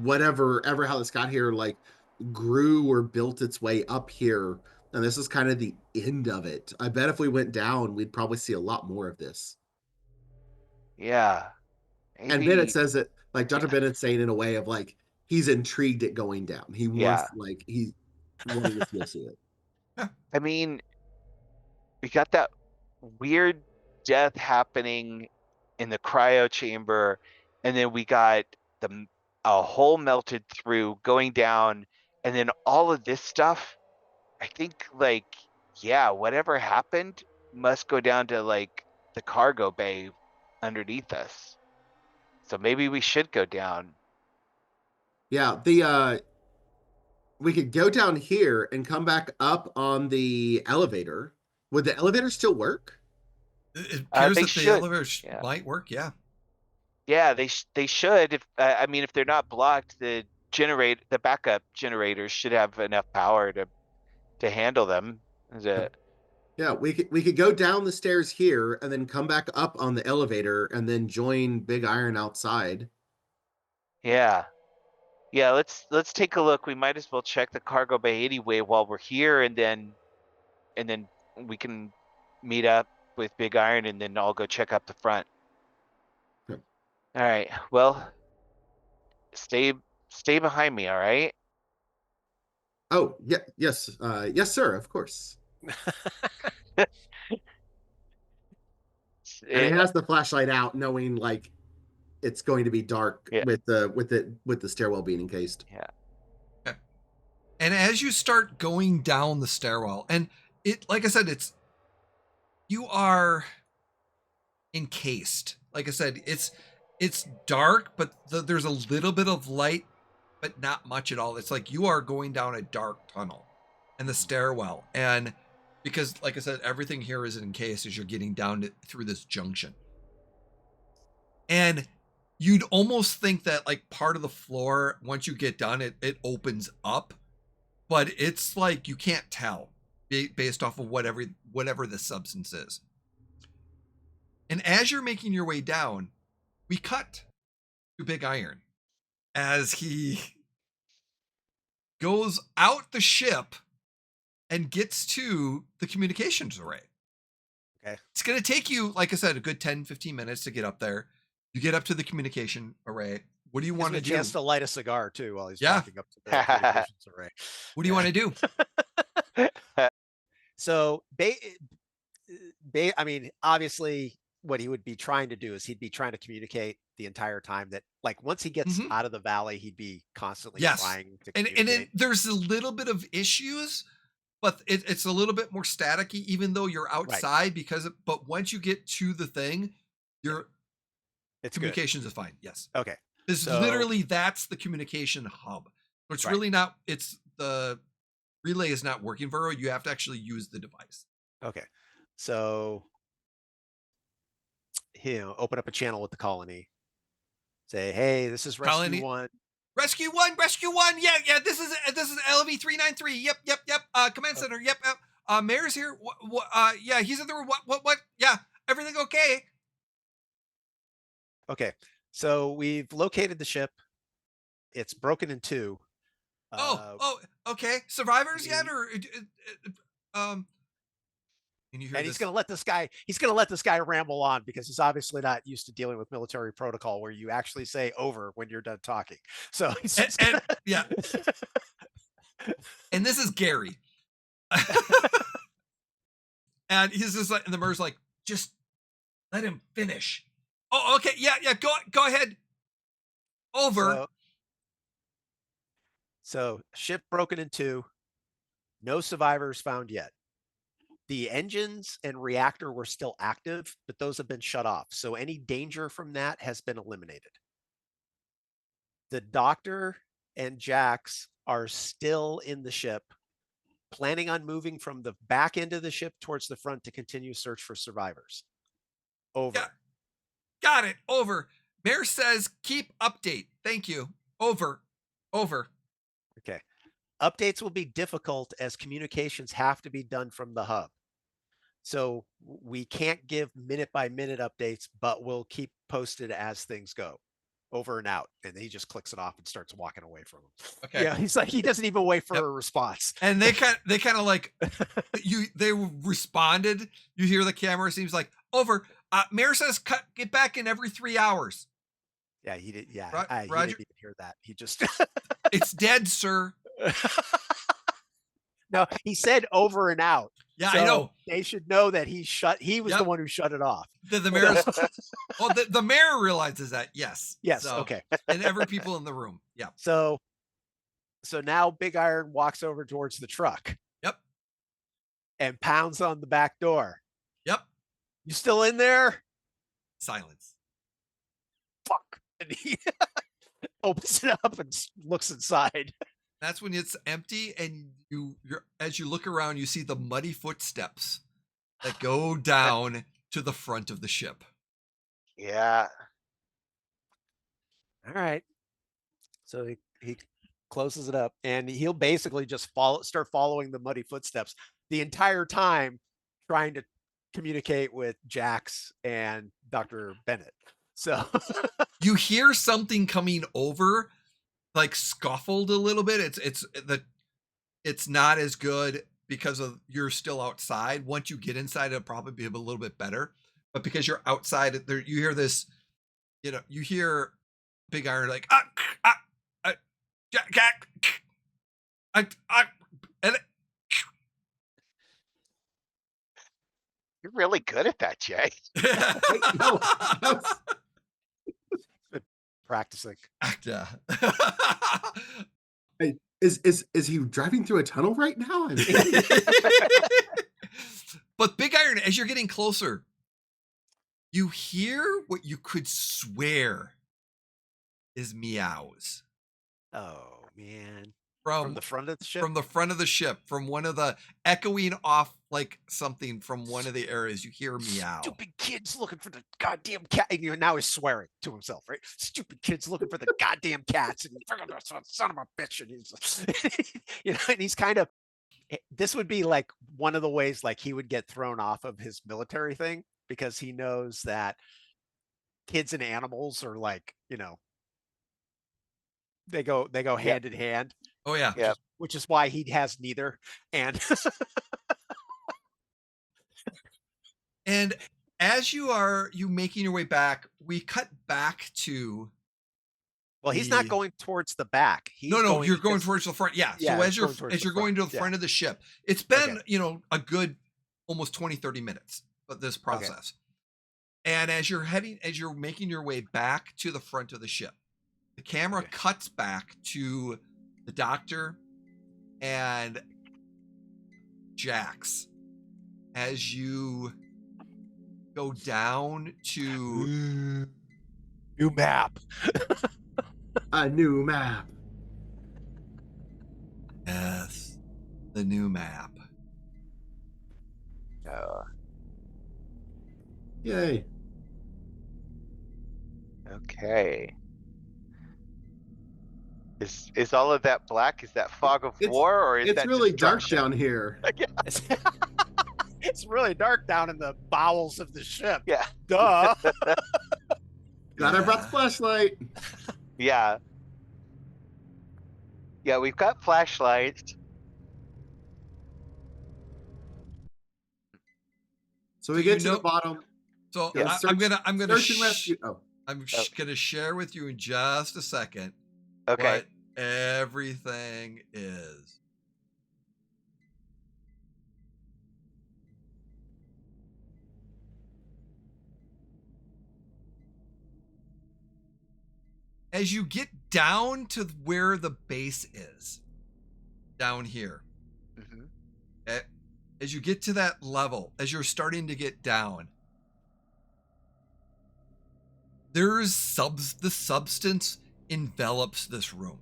whatever ever how this got here, like grew or built its way up here. And this is kind of the end of it. I bet if we went down, we'd probably see a lot more of this. Yeah, And Bennett maybe. says it like Yeah, Dr. Bennett's saying in a way of like he's intrigued at going down. He wants, yeah. like, he's wanting to go see it. Yeah. I mean, we got that weird death happening in the cryo chamber, and then we got a hole melted through going down, and then all of this stuff. I think like, yeah, whatever happened must go down to like the cargo bay underneath us. So maybe we should go down. Yeah, we could go down here and come back up on the elevator. Would the elevator still work? It appears They that the should. elevator Yeah. might work. Yeah. Yeah, they should. If I mean, if they're not blocked, the backup generators should have enough power to handle them. Is it? Yeah, we could go down the stairs here and then come back up on the elevator and then join Big Iron outside. Yeah. Yeah, let's take a look. We might as well check the cargo bay anyway while we're here, and then we can meet up with Big Iron, and then I'll go check up the front. Yeah. All right. Well, stay behind me. All right. Oh, yeah, yes, yes, sir, of course. And he Eh, has the flashlight out, knowing like it's going to be dark yeah. with the stairwell being encased. Yeah. Okay. And as you start going down the stairwell, and it, like I said, you are encased. Like I said, it's dark, but there's a little bit of light, but not much at all. It's like you are going down a dark tunnel and the stairwell. And because, like I said, everything here is encased as you're getting down through this junction. And you'd almost think that like part of the floor, once you get done, it opens up, but it's like you can't tell based off of whatever the substance is. And as you're making your way down, we cut to Big Iron as he goes out the ship and gets to the communications array. Okay. It's going to take you, like I said, a good 10, 15 minutes to get up there. You get up to the communication array. What do you want to A do? chance to light a cigar too while he's Yeah. walking up to the communications array. What do you want to do? So, I mean, obviously, what he would be trying to do is he'd be trying to communicate the entire time that, like, once he gets Mhm. out of the valley, he'd be constantly Yes. trying to And communicate. then there's a little bit of issues, but it's a little bit more staticky, even though you're outside but once you get to the thing, your It's good. communications is fine. Yes. Okay. Because So- literally that's the communication hub. So it's Right. really not, it's the relay is not working very well. You have to actually use the device. Okay. So, open up a channel with the colony. Say, hey, this is Rescue Colony- 1. Rescue one. Yeah. This is LV 393. Yep. Command center. Yep. Mayor's here. What? Yeah, he's in the room. What? Yeah, everything okay? Okay. So we've located the ship. It's broken in two. Okay. Survivors yet, he- or Can you hear And this? he's going to let this guy ramble on because he's obviously not used to dealing with military protocol where you actually say over when you're done talking. So he's just and yeah, and this is Gary, and he's just like, and the Mer's like, just let him finish. Oh, okay, yeah, go ahead. Over. So ship broken in two. No survivors found yet. The engines and reactor were still active, but those have been shut off. So any danger from that has been eliminated. The doctor and Jax are still in the ship, planning on moving from the back end of the ship towards the front to continue search for survivors. Over. Yeah. Got it. Over. Mayor says keep update. Thank you. Over. Okay. Updates will be difficult as communications have to be done from the hub. So we can't give minute by minute updates, but we'll keep posted as things go. Over and out. And he just clicks it off and starts walking away from him. Okay. Yeah, he's like, he doesn't even wait for a response. And they kind of like they responded. You hear the camera seems like over. Mayor says get back in every 3 hours. Yeah, he did. Yeah, he Roger. didn't even hear that. He just It's dead, sir. No, he said over and out. Yeah, So I know. They should know that he was the one who shut it off. The mayor. The mayor realizes that. Yes. Yes. So, Okay. And every people in the room. Yeah. So now Big Iron walks over towards the truck. Yep. And pounds on the back door. Yep. You still in there? Silence. Fuck. And he opens it up and looks inside. That's when it's empty, and you're as you look around, you see the muddy footsteps that go down to the front of the ship. Yeah. All right. So he closes it up, and he'll basically just start following the muddy footsteps the entire time, trying to communicate with Jax and Dr. Bennett. So You hear something coming over, like scuffled a little bit. It's not as good because of you're still outside. Once you get inside, it'll probably be a little bit better. But because you're outside, there you hear this. You hear Big Iron like and You're really good at that, Jay. No, practicing. yeah. is he driving through a tunnel right now? But Big Iron, as you're getting closer, you hear what you could swear is meows Oh man. from From the front of the ship? from the front of the ship, from one of the echoing off like something from one of the areas. You hear meow. Stupid kids looking for the goddamn cat. And now he's swearing to himself, right? Stupid kids looking for the goddamn cats. And son of a bitch. And he's, and he's kind of, this would be like one of the ways like he would get thrown off of his military thing, because he knows that kids and animals are like, they go hand in hand. Oh yeah. Yeah. Which is why he has neither. And And as you making your way back, we cut back to. Well, he's not going towards the back. He's No, you're going because- towards the front. Yeah. Yeah, So he's going towards the going to front. the Yeah. front of the ship, it's been, Okay. a good almost 20, 30 minutes of this process. And as you're making your way back to the front of the ship, the camera Okay. cuts back to the doctor and Jax as you go down to New map. A new map. yes, the new map. Yay. Okay. Is all of that black? Is that fog of It's- war, or is It's that really dark destruction? down here. It's, it's really dark down in the bowels of the ship. Yeah. Duh. Glad I brought the flashlight. Yeah. Yeah, we've got flashlights. So we So get you to know- the bottom. So Yeah, I'm gonna Search and rescue. Oh, gonna share with you in just a second Okay. what everything is. As you get down to where the base is, down here, Mhm. as you get to that level, as you're starting to get down, the substance envelops this room,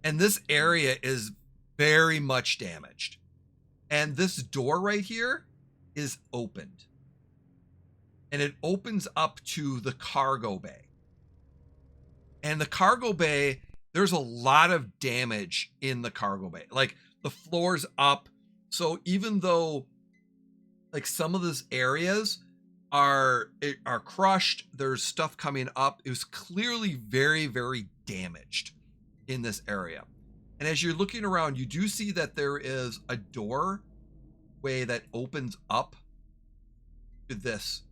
and this area is very much damaged, and this door right here is opened, and it opens up to the cargo bay. And the cargo bay, there's a lot of damage in the cargo bay. Like, the floor's up. So even though, like, some of these areas are crushed, there's stuff coming up. It was clearly very, very damaged in this area. And as you're looking around, you do see that there is a doorway that opens up to this.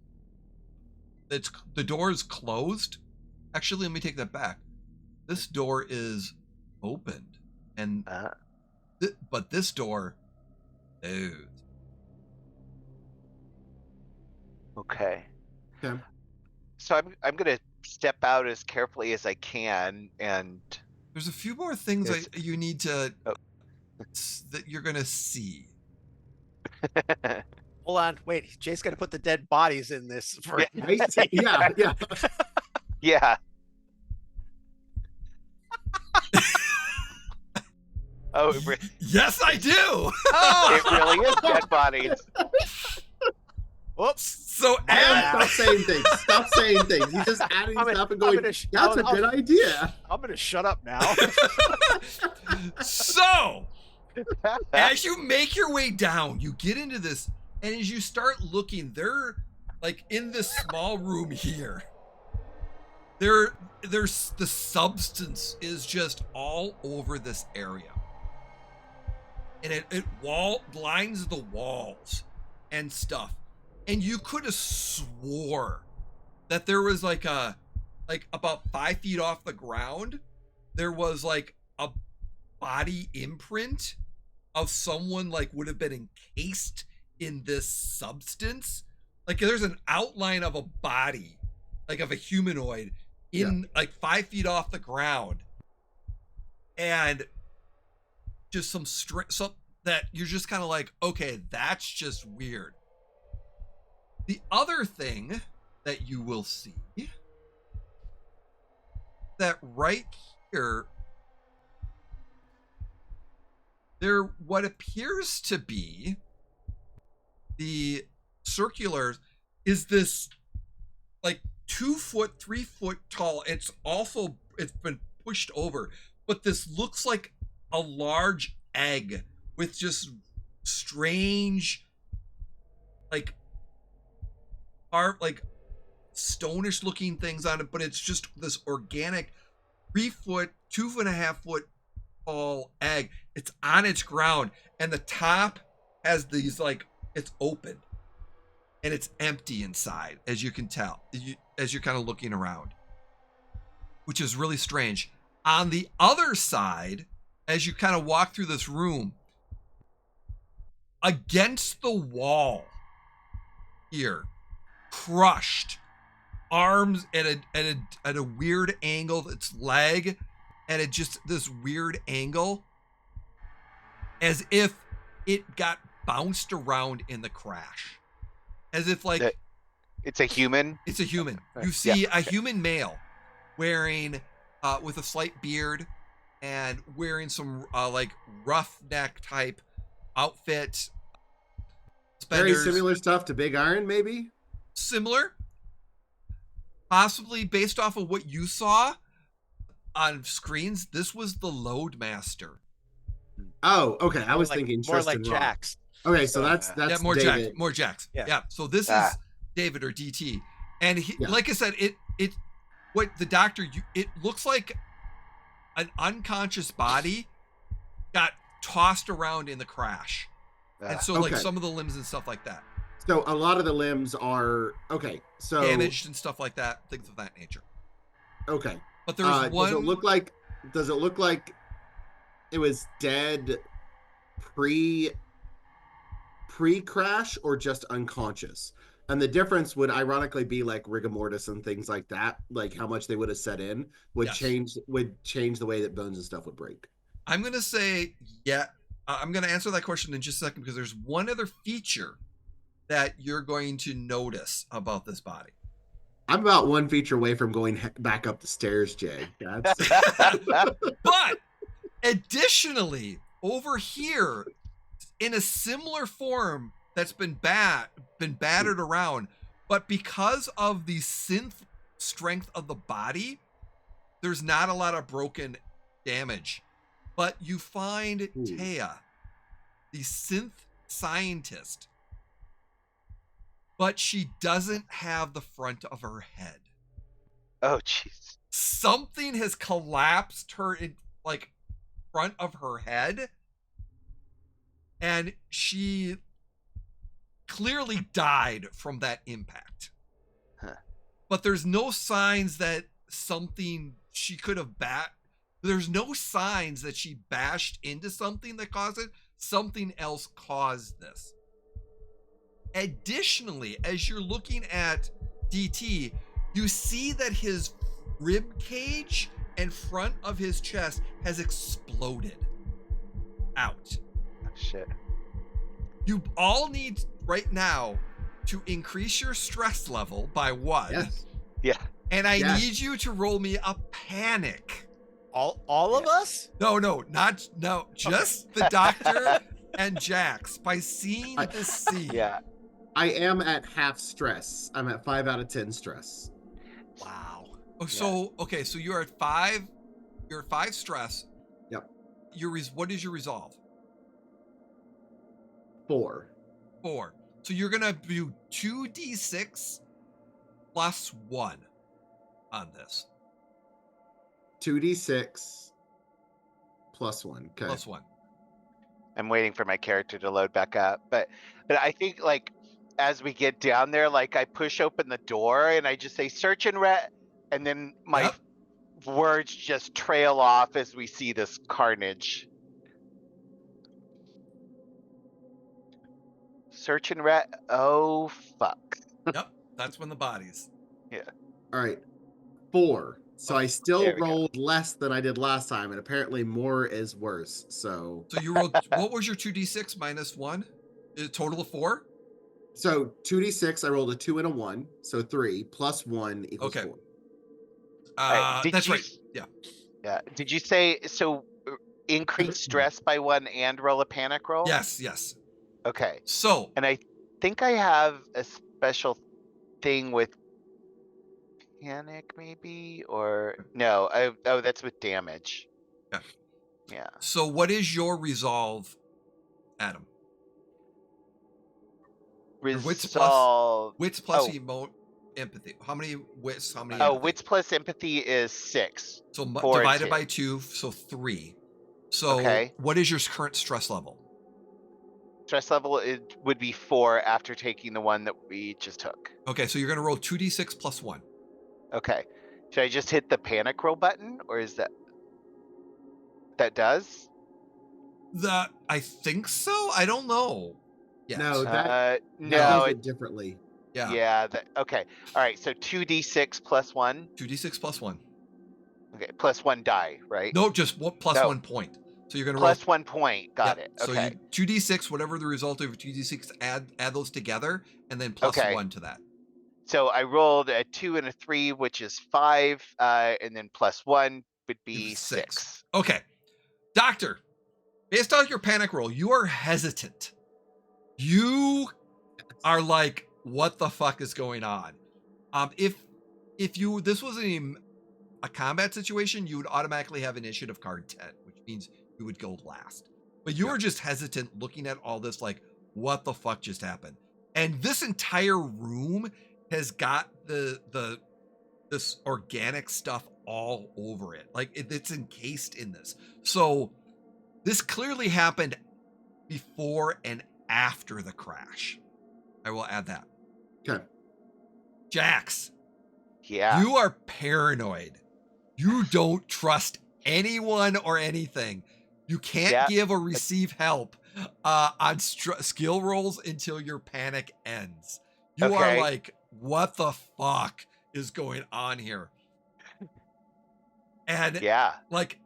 The door is closed. Actually, let me take that back. This door is opened, and but this door, closed. Okay. Okay. So I'm gonna step out as carefully as I can, and There's a few more things Yes. you need to Oh. that you're gonna see. Hold on. Wait. Jay's got to put the dead bodies in this. For right? Yeah, yeah. yeah. Oh, Yes, I do. it really is dead bodies. Whoops. So Stop saying things. Stop saying things. He's just adding stuff and going, that's a good idea. I'm gonna shut up now. so as you make your way down, you get into this, and as you start looking, they're like in this small room here. There's the substance is just all over this area, and it lines the walls and stuff. And you could have swore that there was like about 5 feet off the ground, there was like a body imprint of someone like would have been encased in this substance. Like, there's an outline of a body, like of a humanoid in like 5 feet off the ground, and just some that you're just kind of like, okay, that's just weird. The other thing that you will see, that right here, there what appears to be the circular is this like 2 foot, 3 foot tall. It's been pushed over, but this looks like a large egg with just strange like stonish looking things on it, but it's just this organic 3 foot, 2.5 foot tall egg. It's on its ground, and the top has these like it's open, and it's empty inside, as you can tell, as you're kind of looking around, which is really strange. On the other side, as you kind of walk through this room, against the wall here, crushed, arms at a weird angle, its leg at just this weird angle, as if it got bounced around in the crash, as if like it's a human. It's a human. You see a human male wearing with a slight beard and wearing some like roughneck type outfit. Very Suspenders. similar stuff to Big Iron, maybe? Similar. Possibly based off of what you saw on screens, this was the Loadmaster. Oh, okay. I was like, thinking more Tristan like Roth. Jax. Okay, so that's more David. Jax. Yeah. Yeah. So this is David or DT, and he, like I said, it what the doctor it looks like an unconscious body got tossed around in the crash, and so like some of the limbs and stuff like that. So a lot of the limbs are so damaged and stuff like that, things of that nature. Okay, but there's one. Does it look like it was dead pre-crash or just unconscious? And the difference would ironically be like rigor mortis and things like that, like how much they would have set in would change the way that bones and stuff would break. I'm gonna say I'm gonna answer that question in just a second, because there's one other feature that you're going to notice about this body. I'm about one feature away from going back up the stairs, Jay. That's... But additionally, over here, in a similar form that's been battered around, but because of the synth strength of the body, there's not a lot of broken damage. But you find Taya, the synth scientist, but she doesn't have the front of her head. Oh, jeez. Something has collapsed her in like front of her head, and she clearly died from that impact. Huh. But there's no signs that she could have there's no signs that she bashed into something that caused it. Something else caused this. Additionally, as you're looking at DT, you see that his rib cage and front of his chest has exploded out. Oh, shit. You all need right now to increase your stress level by 1. Yes. Yeah. And I need you to roll me a panic. All of us? No, just the doctor and Jax, by seeing this scene. Yeah. I am at half stress. I'm at 5 out of 10 stress. Wow. Oh, so okay, so you're at 5. You're at 5 stress. Yep. What is your resolve? 4. 4. So you're gonna do 2d6 plus 1 on this. 2d6 plus 1. Okay. Plus 1. I'm waiting for my character to load back up, but I think like as we get down there, like I push open the door and I just say search and ret, and then my words just trail off as we see this carnage. Search and ret. Oh fuck. Yep, that's when the bodies. Yeah. All right. 4. So I still There we go. rolled less than I did last time, and apparently more is worse. So you rolled. What was your 2d6 minus 1? A total of 4. So 2d6, I rolled a 2 and a 1, so 3 plus 1 equals 4. That's right. Yeah. Yeah. Did you say so? Increase stress by 1 and roll a panic roll? Yes. Okay. So, and I think I have a special thing with panic, maybe, or no? That's with damage. Yeah. So, what is your resolve, Adam? Resolve. Wits plus empathy. How many wits? How many? Wits plus empathy is 6. So divided by 2, so 3. So what is your current stress level? Stress level it would be 4 after taking the one that we just took. Okay, so you're gonna roll 2d6 plus 1. Okay. Should I just hit the panic roll button, or is that does? I think so. I don't know. Yeah. No, that No, does it, it differently. Yeah. yeah. Okay. All right. So 2d6 plus 1. 2d6 plus 1. Okay. Plus 1 die, right? No, just what plus No. 1 point. So you're gonna Plus roll 1 point. Got Yep. it. So Okay. you 2d6, whatever the result of 2d6, add those together, and then plus Okay. 1 to that. So I rolled a 2 and a 3, which is 5, and then plus 1 would be 6. Okay. Doctor, based on your panic roll, you are hesitant. You are like, what the fuck is going on? If this was a combat situation, you would automatically have initiative card 10, which means you would go last. But you were just hesitant looking at all this like, what the fuck just happened? And this entire room has got this organic stuff all over it. Like it's encased in this. So this clearly happened before and after the crash. I will add that. Okay. Jax, Yeah. you are paranoid. You don't trust anyone or anything. You can't give or receive help on skill rolls until your panic ends. You are like, what the fuck is going on here? And like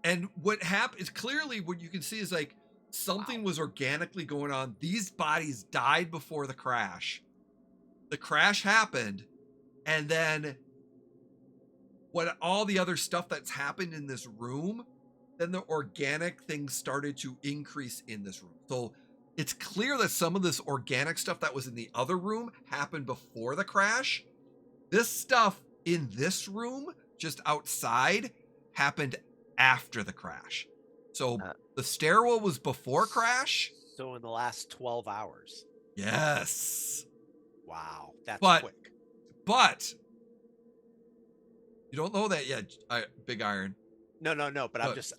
and what happened is clearly what you can see is like something was organically going on. These bodies died before the crash. The crash happened, and then what all the other stuff that's happened in this room, then the organic things started to increase in this room. So it's clear that some of this organic stuff that was in the other room happened before the crash. This stuff in this room, just outside, happened after the crash. So the stairwell was before crash. So in the last 12 hours. Yes. Wow, that's quick. But you don't know that yet, Big Iron. No. But I'm just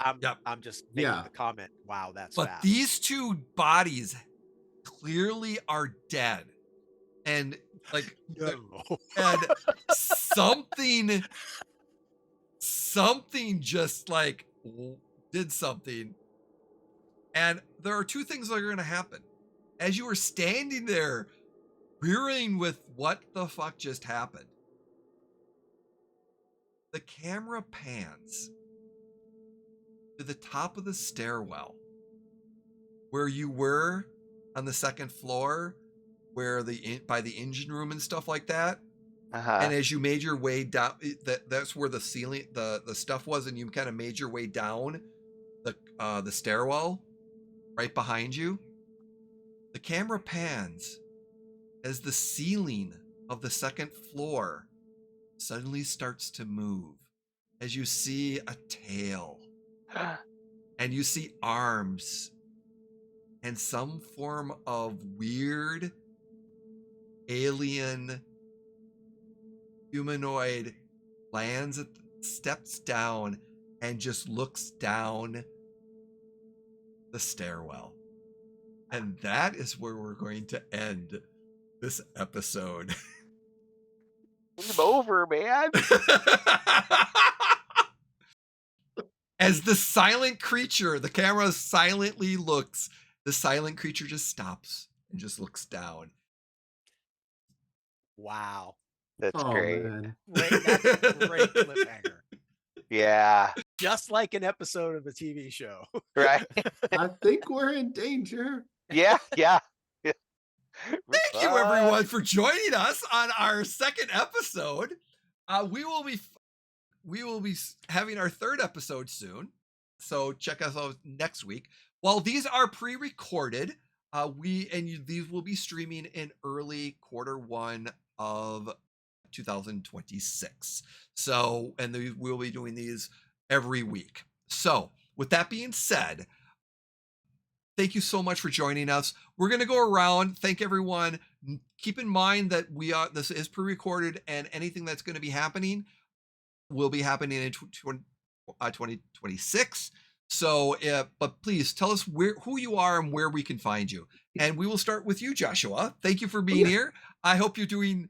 making the comment. Wow, that's fast. But these two bodies clearly are dead, and like, and something just like did something. And there are two things that are going to happen as you are standing there, rearing with what the fuck just happened. The camera pans to the top of the stairwell where you were on the second floor, where by the engine room and stuff like that. And as you made your way down, that's where the ceiling, the stuff was, and you kind of made your way down the stairwell right behind you. The camera pans as the ceiling of the second floor suddenly starts to move, as you see a tail and you see arms and some form of weird alien humanoid lands, steps down, and just looks down the stairwell. And that is where we're going to end this episode. Game over, man. As the silent creature, the camera silently looks, the silent creature just stops and just looks down. Wow. That's great. Man. That's a great cliffhanger. Yeah. Just like an episode of a TV show. Right. I think we're in danger. Yeah. Thank you, everyone, for joining us on our second episode. We will be having our third episode soon, so check us out next week. While these are pre-recorded, these will be streaming in early Q1 of 2026. So, and we'll be doing these every week. So, with that being said, thank you so much for joining us. We're going to go around. Thank everyone. Keep in mind that this is pre-recorded, and anything that's going to be happening will be happening in 2026. So, but please tell us who you are and where we can find you. And we will start with you, Joshua. Thank you for Oh, being yeah. here. I hope you're doing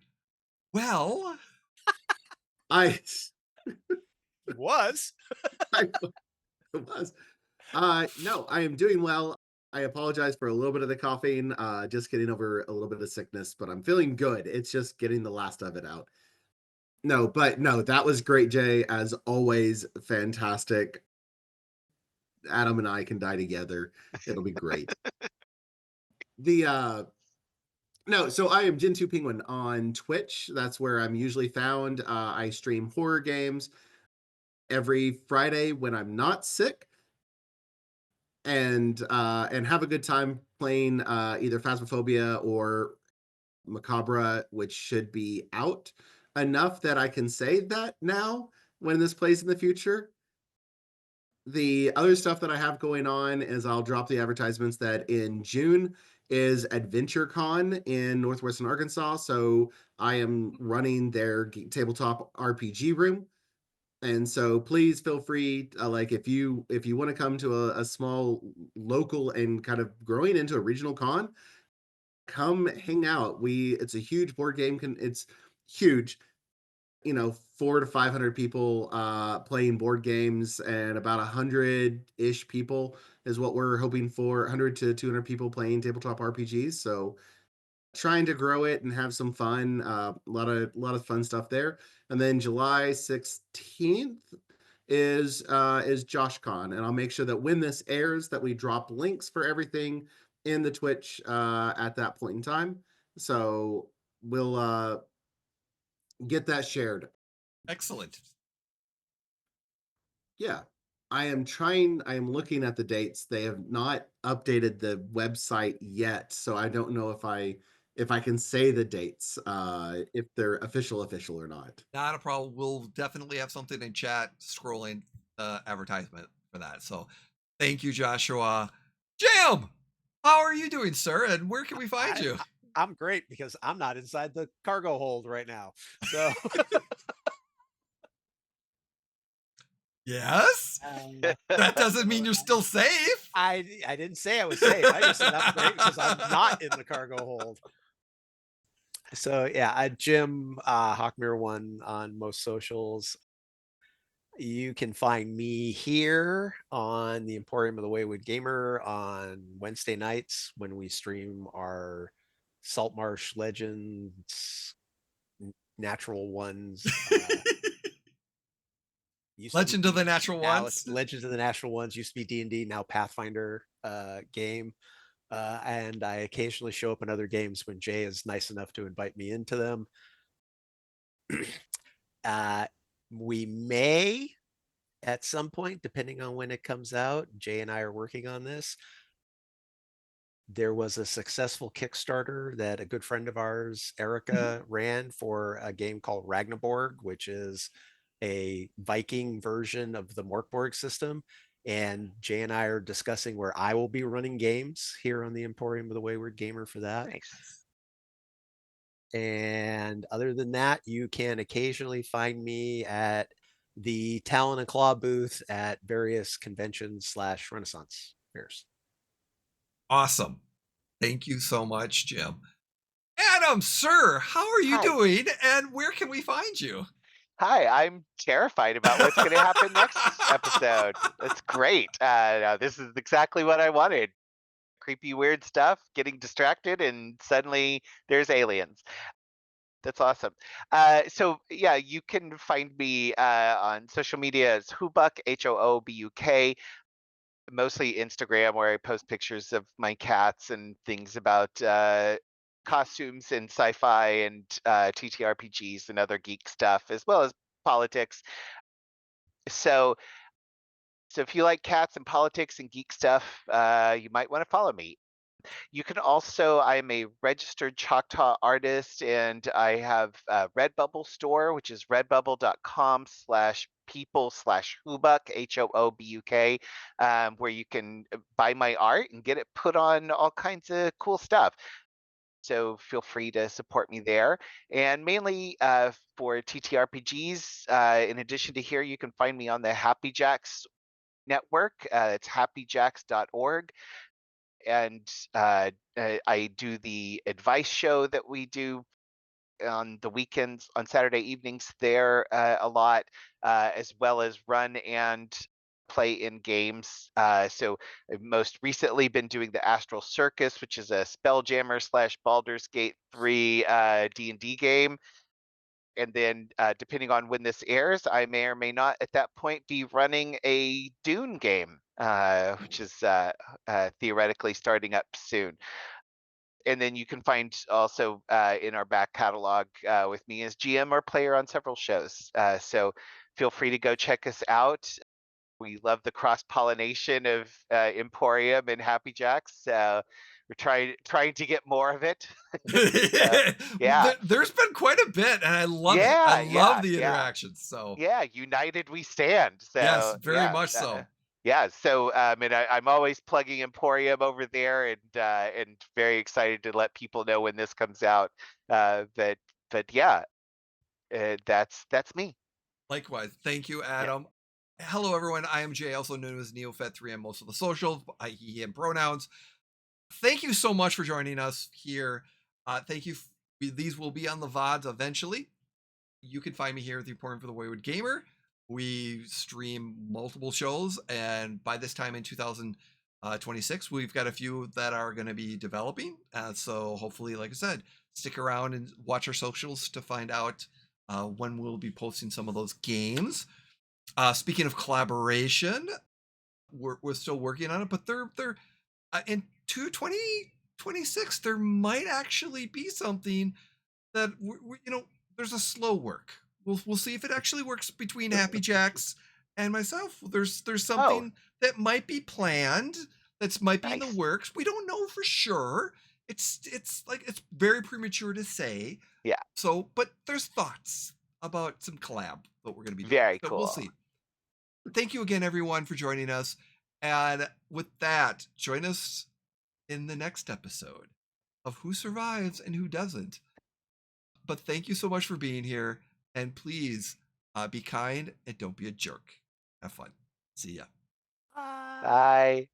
well. I, Was. I it was. No, I am doing well. I apologize for a little bit of the coughing, just getting over a little bit of sickness, but I'm feeling good. It's just getting the last of it out. No, but no, that was great, Jay. As always, fantastic. Adam and I can die together. It'll be great. The No, so I am Gen 2 Penguin on Twitch. That's where I'm usually found. I stream horror games every Friday when I'm not sick, and have a good time playing either Phasmophobia or Macabre, which should be out enough that I can say that now when this plays in the future. The other stuff that I have going on is I'll drop the advertisements that in June is Adventure Con in Northwestern Arkansas. So I am running their tabletop RPG room. And so please feel free, like if you want to come to a small local and kind of growing into a regional con, come hang out. It's a huge board game. It's huge, 400 to 500 people playing board games, and about 100-ish people is what we're hoping for. 100 to 200 people playing tabletop RPGs. So trying to grow it and have some fun. A lot of fun stuff there. And then July 16th is JoshCon, and I'll make sure that when this airs that we drop links for everything in the Twitch at that point in time. So we'll get that shared. Excellent. Yeah. I am looking at the dates. They have not updated the website yet, so I don't know if I can say the dates, if they're official or not. Not a problem. We'll definitely have something in chat scrolling advertisement for that. So thank you, Joshua. Jam, how are you doing, sir? And where can we find you? I'm great because I'm not inside the cargo hold right now. So Yes? That doesn't mean you're still safe. I didn't say I was safe. I just said I'm great because I'm not in the cargo hold. So yeah, Jim Hawkmere1 on most socials. You can find me here on the Emporium of the Wayward Gamer on Wednesday nights when we stream our Saltmarsh Legends natural ones. Legend of the Natural Now Ones. it's Legends of the Natural Ones. Used to be D&D, now Pathfinder game. And I occasionally show up in other games when Jay is nice enough to invite me into them. We may, at some point, depending on when it comes out, Jay and I are working on this. There was a successful Kickstarter that a good friend of ours, Erica, ran for a game called Ragnaborg, which is a Viking version of the Morkborg system. And Jay and I are discussing where I will be running games here on the Emporium of the Wayward Gamer for that. Nice. And other than that, you can occasionally find me at the Talon and Claw booth at various conventions / Renaissance fairs. Awesome. Thank you so much, Jim. Adam, sir, how are you Hi. doing? And where can we find you? Hi, I'm terrified about what's going to happen next episode. That's great. No, this is exactly what I wanted. Creepy, weird stuff, getting distracted, and suddenly there's aliens. That's awesome. So yeah, you can find me on social media as Hoobuk, HOOBUK, mostly Instagram, where I post pictures of my cats and things about costumes and sci-fi and TTRPGs and other geek stuff, as well as politics. So if you like cats and politics and geek stuff, you might want to follow me. You can also, I'm a registered Choctaw artist, and I have a Redbubble store, which is redbubble.com/people/hoobuk, HOOBUK, where you can buy my art and get it put on all kinds of cool stuff. So feel free to support me there. And mainly for TTRPGs, in addition to here, you can find me on the Happy Jacks network. It's happyjacks.org. And I do the advice show that we do on the weekends, on Saturday evenings there a lot, as well as run and play in games. So I've most recently been doing the Astral Circus, which is a Spelljammer / Baldur's Gate 3 D&D game. And then depending on when this airs, I may or may not at that point be running a Dune game, which is theoretically starting up soon. And then you can find also in our back catalog with me as GM or player on several shows. So feel free to go check us out. We love the cross-pollination of Emporium and Happy Jacks. We're trying to get more of it. Yeah. There's been quite a bit, and I love it. Yeah, I love the yeah. interactions. So Yeah, united we stand. So yes, very yeah, much so. yeah, so and I'm always plugging Emporium over there, and very excited to let people know when this comes out. But yeah, that's me. Likewise. Thank you, Adam. Hello, everyone. I am Jay, also known as NeoFed3 on most of the socials, I, he, him pronouns. Thank you so much for joining us here. Thank you. These will be on the VODs eventually. You can find me here at the Emporium for the Wayward Gamer. We stream multiple shows, and by this time in 2026, we've got a few that are going to be developing. So hopefully, like I said, stick around and watch our socials to find out when we'll be posting some of those games. Speaking of collaboration, we're still working on it, but they're in 2026 there might actually be something that there's a slow work. We'll see if it actually works between Happy Jacks and myself. There's something that might be planned, that's might be in the works. We don't know for sure. It's very premature to say. Yeah. So, but there's thoughts about some collab that we're going to be doing. Very So cool. we'll see. Thank you again, everyone, for joining us. And with that, join us in the next episode of Who Survives and Who Doesn't. But thank you so much for being here. And please be kind and don't be a jerk. Have fun. See ya. Bye.